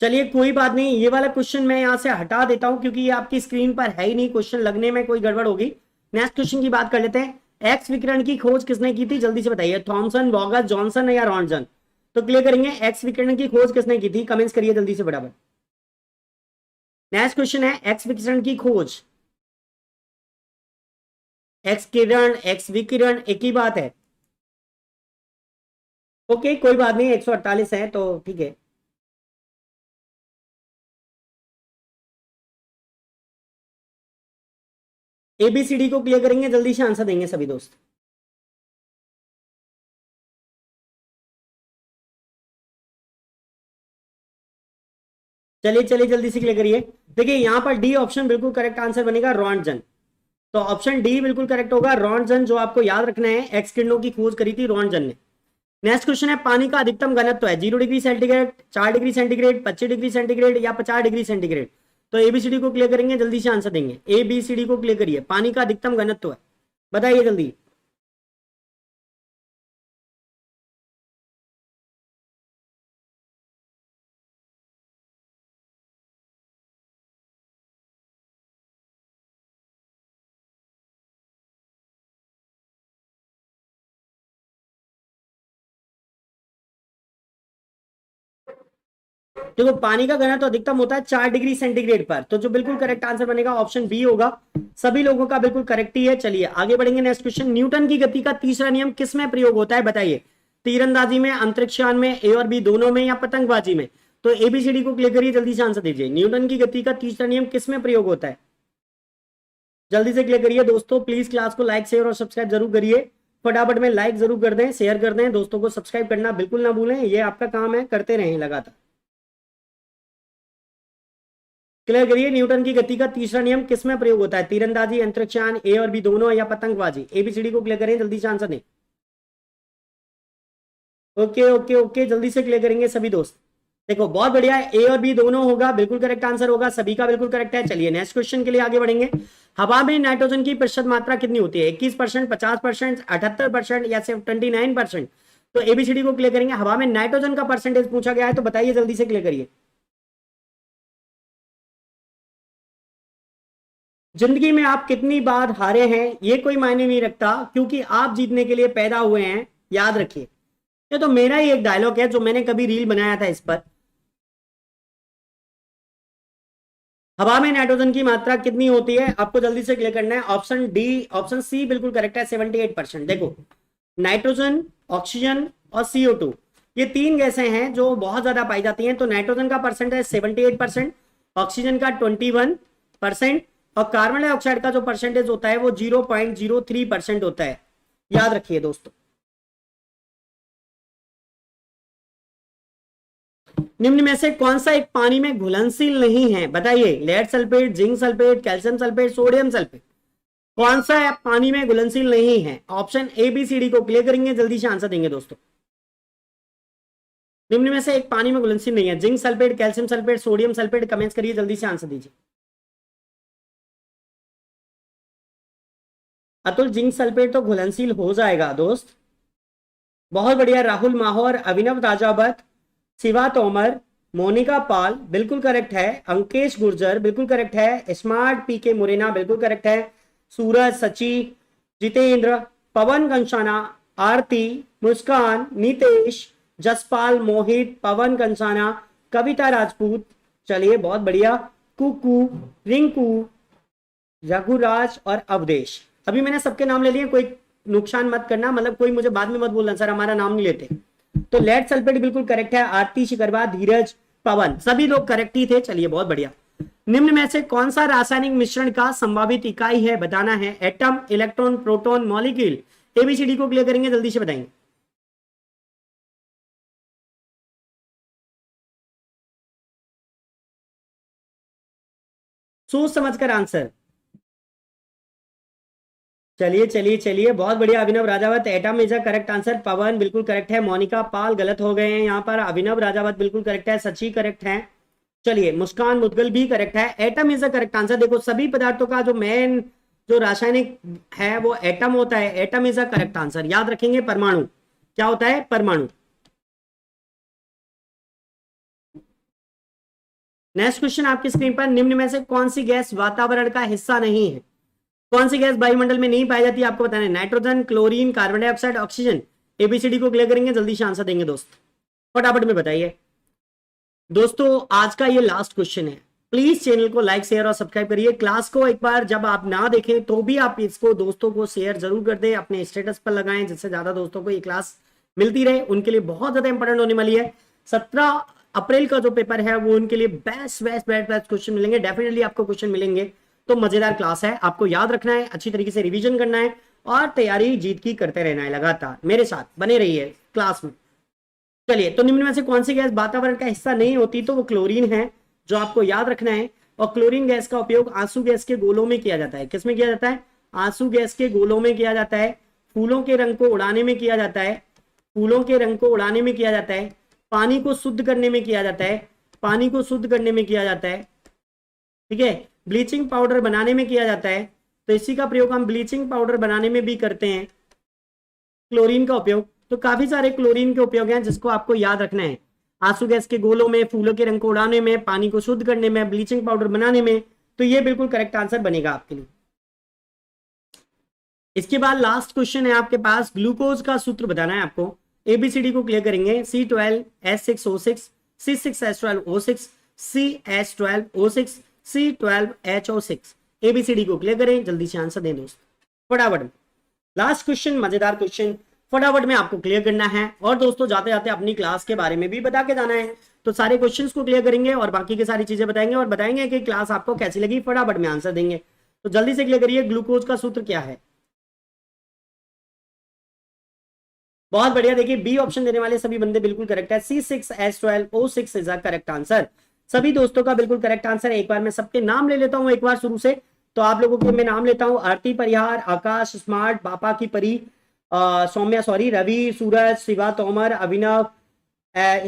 चलिए कोई बात नहीं, ये वाला क्वेश्चन मैं यहां से हटा देता हूं क्योंकि ये आपकी स्क्रीन पर है ही नहीं, क्वेश्चन लगने में कोई गड़बड़ होगी। नेक्स्ट क्वेश्चन की बात कर लेते हैं। एक्स विकिरण की खोज किसने की थी, जल्दी से बताइए। थॉमसन, वॉगस, जॉनसन या रॉन्टजन। तो क्लियर करेंगे, एक्स विकिरण की खोज किसने की थी, कमेंट्स करिए जल्दी से फटाफट। नेक्स्ट क्वेश्चन है एक्स विकिरण की खोज। एक्स किरण, एक्स विकिरण एक ही बात है। ओके कोई बात नहीं, 148 है तो ठीक है। एबीसीडी को क्लियर करेंगे, जल्दी से आंसर देंगे सभी दोस्त। चलिए चलिए जल्दी से क्लियर करिए। देखिए यहां पर डी ऑप्शन बिल्कुल करेक्ट आंसर बनेगा, रॉन्टजन। तो ऑप्शन डी बिल्कुल करेक्ट होगा, रॉन्टजन, जो आपको याद रखना है, एक्स किरणों की खोज करी थी रॉन्टजन ने। नेक्स्ट क्वेश्चन है पानी का अधिकतम घनत्व है 0 degree centigrade, 4 degree centigrade, 25 degree centigrade या 50 डिग्री सेंटीग्रेड। तो एबीसीडी को क्लियर करेंगे, जल्दी से आंसर देंगे। एबीसीडी को क्लियर करिए, पानी का अधिकतम घनत्व है, बताइए जल्दी। देखो पानी का घनत्व तो अधिकतम होता है 4 डिग्री सेंटीग्रेड पर, तो जो बिल्कुल करेक्ट आंसर बनेगा ऑप्शन बी होगा। सभी लोगों का बिल्कुल करेक्ट ही है। चलिए आगे बढ़ेंगे। नेक्स्ट क्वेश्चन, न्यूटन की गति का तीसरा नियम किस में प्रयोग होता है, बताइए। तीरंदाजी में, अंतरिक्षयान में, ए और बी दोनों में या पतंगबाजी में। तो एबीसीडी को क्लियर करिए, जल्दी से आंसर दीजिए। न्यूटन की गति का तीसरा नियम किस में प्रयोग होता है, जल्दी से क्लियर करिए दोस्तों। प्लीज क्लास को लाइक, शेयर और सब्सक्राइब जरूर करिए। फटाफट में लाइक जरूर कर दें, शेयर कर दें, दोस्तों को सब्सक्राइब करना बिल्कुल ना भूलें, ये आपका काम है, करते रहें लगातार। क्लियर करिए, न्यूटन की गति का तीसरा नियम किस में प्रयोग होता है, तीरंदाजी, अंतरिक्षयान, ए और बी दोनों या पतंगबाजी। एबीसीडी को क्लियर करें, जल्दी से आंसर दें। ओके ओके ओके, जल्दी से क्लियर करेंगे सभी दोस्त। देखो बहुत बढ़िया है, ए और बी दोनों होगा, बिल्कुल करेक्ट आंसर होगा, सभी का बिल्कुल करेक्ट है। चलिए नेक्स्ट क्वेश्चन के लिए आगे बढ़ेंगे। हवा में नाइट्रोजन की प्रतिशत मात्रा कितनी होती है, 21%, 50%, 78% या सिर्फ 29%। तो एबीसीडी को क्लियर करेंगे, हवा में नाइट्रोजन का परसेंटेज पूछा गया है, तो बताइए जल्दी से क्लियर करिए। जिंदगी में आप कितनी बार हारे हैं ये कोई मायने नहीं रखता, क्योंकि आप जीतने के लिए पैदा हुए हैं, याद रखिए। ये तो मेरा ही एक डायलॉग है जो मैंने कभी रील बनाया था इस पर। हवा में नाइट्रोजन की मात्रा कितनी होती है, आपको जल्दी से क्लियर करना है। ऑप्शन डी, ऑप्शन सी बिल्कुल करेक्ट है, 78%। देखो नाइट्रोजन, ऑक्सीजन और CO2, ये तीन गैसें हैं जो बहुत ज्यादा पाई जाती हैं। तो नाइट्रोजन का परसेंटेज 78%, ऑक्सीजन का 21% और कार्बन डाइऑक्साइड का जो परसेंटेज होता है वो 0.03% होता है, याद रखिए दोस्तों। निम्न में से कौन सा एक पानी में घुलनशील नहीं है, बताइए। Lead sulphate, zinc sulphate, calcium sulphate, sodium sulphate. कौन सा पानी में घुलनशील नहीं है, option A B C D को क्लियर करेंगे, जल्दी से आंसर देंगे दोस्तों। निम्न में से एक पानी में घुलनशील नहीं है, zinc sulphate, calcium sulphate, sodium sulphate, comments करिए, जल्दी से आंसर दीजिए। अतुल जिंक सल्फेट तो घुलनशील हो जाएगा दोस्त। बहुत बढ़िया, राहुल माहौर, अभिनव राजावत, शिवा तोमर, मोनिका पाल बिल्कुल करेक्ट है, अंकेश गुर्जर बिल्कुल करेक्ट है, स्मार्ट पीके मुरैना बिल्कुल करेक्ट है, सूरज, सची, जितेंद्र, पवन कंसाना, आरती, मुस्कान, नीतेश, जसपाल, मोहित, पवन कंसाना, कविता राजपूत। चलिए बहुत बढ़िया, कुकू, रिंकू, रघुराज और अवधेश। अभी मैंने सबके नाम ले लिए, कोई नुकसान मत करना, मतलब कोई मुझे बाद में मत बोलना सर हमारा नाम नहीं लेते। तो लेड सल्फेट बिल्कुल करेक्ट है, आरती, शिकरवा, धीरज, पवन सभी लोग करेक्ट ही थे। चलिए बहुत बढ़िया। निम्न में से कौन सा रासायनिक मिश्रण का संभावित इकाई है, बताना है। Atom, electron, proton, molecule. A B C D को क्लियर करेंगे, जल्दी से बताएंगे। सोच समझकर आंसर। चलिए चलिए चलिए, बहुत बढ़िया Abhinav Rajawat, atom is a correct answer. Pawan बिल्कुल करेक्ट है, मोनिका पाल गलत हो गए हैं यहाँ पर, अभिनव राजावत बिल्कुल करेक्ट है, सची करेक्ट है। चलिए मुस्कान मुदगल भी करेक्ट है, atom is a correct answer. देखो सभी पदार्थों का जो मेन जो रासायनिक है वो एटम होता है। Atom is a correct answer, याद रखेंगे। परमाणु क्या होता है? परमाणु। नेक्स्ट क्वेश्चन आपकी स्क्रीन पर, निम्न में से कौन सी गैस वातावरण का हिस्सा नहीं है? कौन सी गैस वायुमंडल में नहीं पाई जाती है आपको बताना है। Nitrogen, chlorine, carbon dioxide, oxygen. A B C D को क्लियर करेंगे, जल्दी से आंसर देंगे दोस्त, फटाफट में बताइए। दोस्तों आज का ये लास्ट क्वेश्चन है। प्लीज चैनल को लाइक शेयर और सब्सक्राइब करिए। क्लास को एक बार जब आप ना देखें तो भी आप इसको दोस्तों को शेयर जरूर कर दें, अपने स्टेटस पर लगाएं, जिससे ज्यादा दोस्तों को ये क्लास मिलती रहे। उनके लिए बहुत ज्यादा इंपॉर्टेंट होने वाली है। 17 अप्रैल का जो पेपर है वो उनके लिए best best best best question मिलेंगे। डेफिनेटली आपको क्वेश्चन मिलेंगे। तो मजेदार क्लास है, आपको याद रखना है, अच्छी तरीके से रिवीजन करना है और तैयारी जीत की करते रहना है। लगातार मेरे साथ बने रहिए क्लास में। चलिए, तो निम्न में से कौन सी गैस वातावरण का हिस्सा नहीं होती? तो वो क्लोरीन है, जो आपको याद रखना है। और क्लोरीन गैस का उपयोग आंसू गैस के गोलों में किया जाता है। किसमें किया जाता है? आंसू गैस के गोलों में किया जाता है। फूलों के रंग को उड़ाने में किया जाता है। फूलों के रंग को उड़ाने में किया जाता है। पानी को शुद्ध करने में किया जाता है। पानी को शुद्ध करने में किया जाता है। ठीक है, ब्लीचिंग पाउडर बनाने में किया जाता है। तो इसी का प्रयोग हम ब्लीचिंग पाउडर बनाने में भी करते हैं, क्लोरीन का उपयोग। तो काफी सारे क्लोरीन के उपयोग हैं जिसको आपको याद रखना है। आंसू गैस के गोलों में, फूलों के रंग को उड़ाने में, पानी को शुद्ध करने में, ब्लीचिंग पाउडर बनाने में। तो ये बिल्कुल करेक्ट आंसर बनेगा आपके लिए। इसके बाद लास्ट क्वेश्चन है आपके पास, ग्लूकोज का सूत्र बताना है आपको। एबीसीडी को क्लियर करेंगे। C12H6O6, C6H12O6, CH12O6, C12HO6। ABCD को क्लियर करें, जल्दी से आंसर दें दोस्त, फटाफट में। लास्ट क्वेश्चन, मजेदार क्वेश्चन, फटाफट में आपको क्लियर करना है। और दोस्तों जाते जाते अपनी क्लास के बारे में भी बता के जाना है। तो सारे क्वेश्चंस को क्लियर करेंगे और बाकी की सारी चीजें बताएंगे और बताएंगे कि क्लास आपको कैसी लगी, फटाफट में आंसर देंगे। तो जल्दी से क्लियर करिए, ग्लूकोज का सूत्र क्या है? बहुत बढ़िया, देखिए बी ऑप्शन देने वाले सभी बंदे बिल्कुल करेक्ट है। C6H12O6 is a correct answer. सभी दोस्तों का बिल्कुल करेक्ट आंसर है। एक बार मैं सबके नाम ले लेता हूं एक बार शुरू से। तो आप लोगों के मैं नाम लेता हूं, आरती परिहार, आकाश स्मार्ट, पापा की परी, सौम्या सॉरी, रवि, सूरज, शिवा तोमर, अभिनव,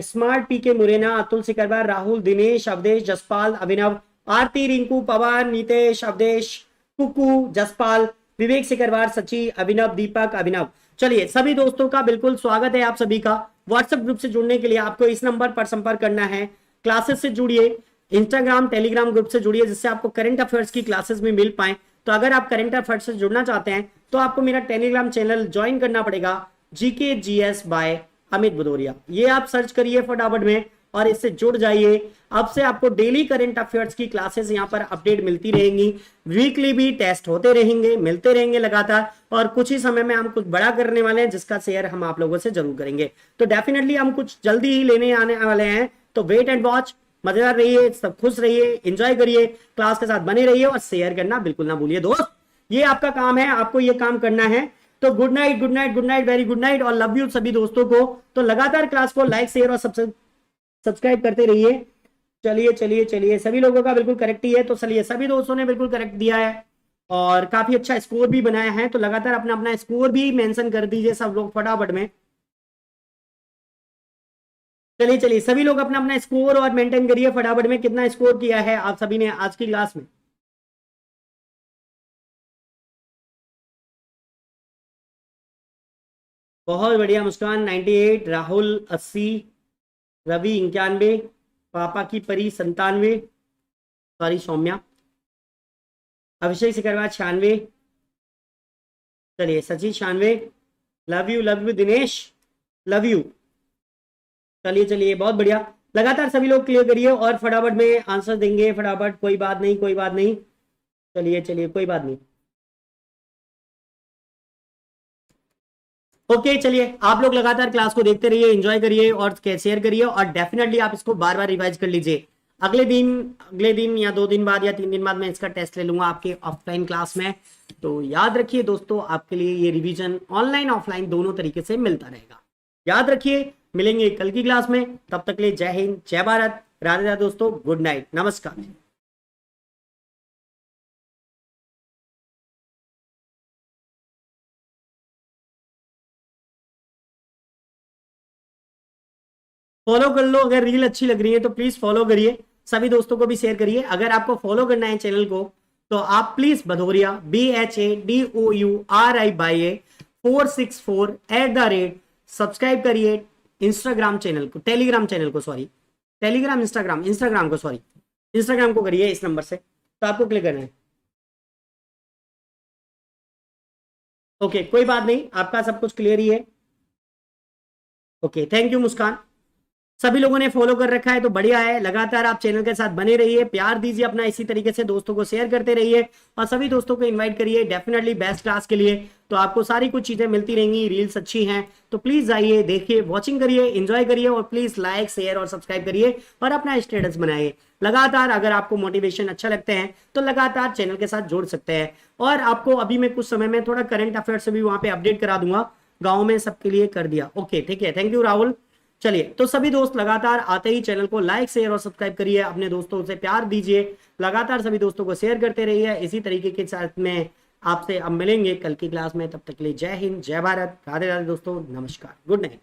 स्मार्ट, पी के मुरैना, अतुल सिकरवार, राहुल, दिनेश, अवधेश, जसपाल, अभिनव, आरती, रिंकू, पवन, नितेश, अवधेश, कुकू, जसपाल, विवेक सिकरवार, सची, अभिनव, दीपक, अभिनव। चलिए, सभी दोस्तों का बिल्कुल स्वागत है आप सभी का। व्हाट्सएप ग्रुप से जुड़ने के लिए आपको इस नंबर पर संपर्क करना है। क्लासेस से जुड़िए, इंस्टाग्राम टेलीग्राम ग्रुप से जुड़िए, जिससे आपको करंट अफेयर्स की क्लासेस भी मिल पाए। तो अगर आप करंट अफेयर्स से जुड़ना चाहते हैं तो आपको मेरा टेलीग्राम चैनल ज्वाइन करना पड़ेगा, GK GS bye Amit Bhadauria. ये आप सर्च करिए फटाफट में और इससे जुड़ जाइए। अब से आपको डेली करंट अफेयर्स की क्लासेस यहाँ पर अपडेट मिलती रहेंगी। वीकली भी टेस्ट होते रहेंगे, मिलते रहेंगे लगातार। और कुछ ही समय में हम कुछ बड़ा करने वाले हैं, जिसका शेयर हम आप लोगों से जरूर करेंगे। तो डेफिनेटली हम कुछ जल्दी ही लेने आने वाले हैं। तो वेट एंड वॉच। मजेदार रहिए, सब खुश रहिए, एंजॉय करिए, क्लास के साथ बने रहिए और शेयर करना बिल्कुल ना भूलिए दोस्त। ये आपका काम है, आपको ये काम करना है। तो good night, good night, good night, very good night और लव यू सभी दोस्तों को। तो लगातार क्लास को लाइक शेयर और सब्सक्राइब करते रहिए। चलिए चलिए चलिए, सभी लोगों का बिल्कुल करेक्ट ही है। तो चलिए, सभी दोस्तों ने बिल्कुल करेक्ट दिया है और काफी अच्छा स्कोर भी बनाया है। तो लगातार अपना अपना स्कोर भी मेंशन कर दीजिए सब लोग फटाफट में। चलिए चलिए, सभी लोग अपना अपना स्कोर और मेंटेन करिए फटाफट में। कितना स्कोर किया है आप सभी ने आज की क्लास में? बहुत बढ़िया। मुस्कान 98, राहुल 80, रवि 91, पापा की परी 97, सॉरी सौम्या, अभिषेक सिकरवार 96, चलिए Sachin 96, love you Dinesh, love you. चलिए चलिए, बहुत बढ़िया। लगातार सभी लोग क्लियर करिए और फटाफट में आंसर देंगे फटाफट। कोई बात नहीं, कोई बात नहीं। चलिए चलिए, कोई बात नहीं। ओके चलिए, आप लोग लगातार क्लास को देखते रहिए, एंजॉय करिए और शेयर करिए और डेफिनेटली आप इसको बार बार रिवाइज कर लीजिए। अगले दिन या 2 दिन बाद या 3 दिन बाद मैं इसका टेस्ट ले लूंगा आपके ऑफलाइन क्लास में। तो याद रखिए दोस्तों, आपके लिए ये रिवीजन ऑनलाइन ऑफलाइन दोनों तरीके से मिलता रहेगा। याद रखिए, मिलेंगे कल की क्लास में। तब तक के लिए जय हिंद, जय भारत, राधे राधे दोस्तों, गुड नाइट, नमस्कार। फॉलो कर लो, अगर रील अच्छी लग रही है तो प्लीज फॉलो करिए। सभी दोस्तों को भी शेयर करिए। अगर आपको फॉलो करना है चैनल को तो आप प्लीज भदौरिया BHADOURIA 464 सब्सक्राइब करिए इंस्टाग्राम चैनल को, टेलीग्राम चैनल को, सॉरी टेलीग्राम इंस्टाग्राम को, सॉरी इंस्टाग्राम को करिए इस नंबर से, तो आपको क्लिक करना है। ओके कोई बात नहीं, आपका सब कुछ क्लियर ही है। ओके थैंक यू मुस्कान। सभी लोगों ने फॉलो कर रखा है तो बढ़िया है, लगातार आप चैनल के साथ बने रहिए, प्यार दीजिए अपना, इसी तरीके से दोस्तों को शेयर करते रहिए और सभी दोस्तों को इनवाइट करिए डेफिनेटली बेस्ट क्लास के लिए। तो आपको सारी कुछ चीजें मिलती रहेंगी, रील्स अच्छी हैं, तो प्लीज आइए, देखिए, वॉचिंग करिए, एंजॉय करिए और प्लीज लाइक शेयर और सब्सक्राइब करिए और अपना स्टेटस बनाइए लगातार। अगर आपको मोटिवेशन अच्छा लगते हैं तो लगातार चैनल के साथ जोड़ सकते हैं। और आपको अभी मैं कुछ समय में थोड़ा करंट अफेयर से भी वहां पे अपडेट करा दूंगा, गाँव में सबके लिए कर दिया। ओके ठीक है, थैंक यू राहुल। चलिए तो सभी दोस्त लगातार आते ही चैनल को लाइक शेयर और सब्सक्राइब करिए, अपने दोस्तों से प्यार दीजिए, लगातार सभी दोस्तों को शेयर करते रहिए। इसी तरीके के साथ में आपसे अब मिलेंगे कल की क्लास में, तब तक के लिए जय हिंद, जय भारत, राधे राधे दोस्तों, नमस्कार, गुड नाइट।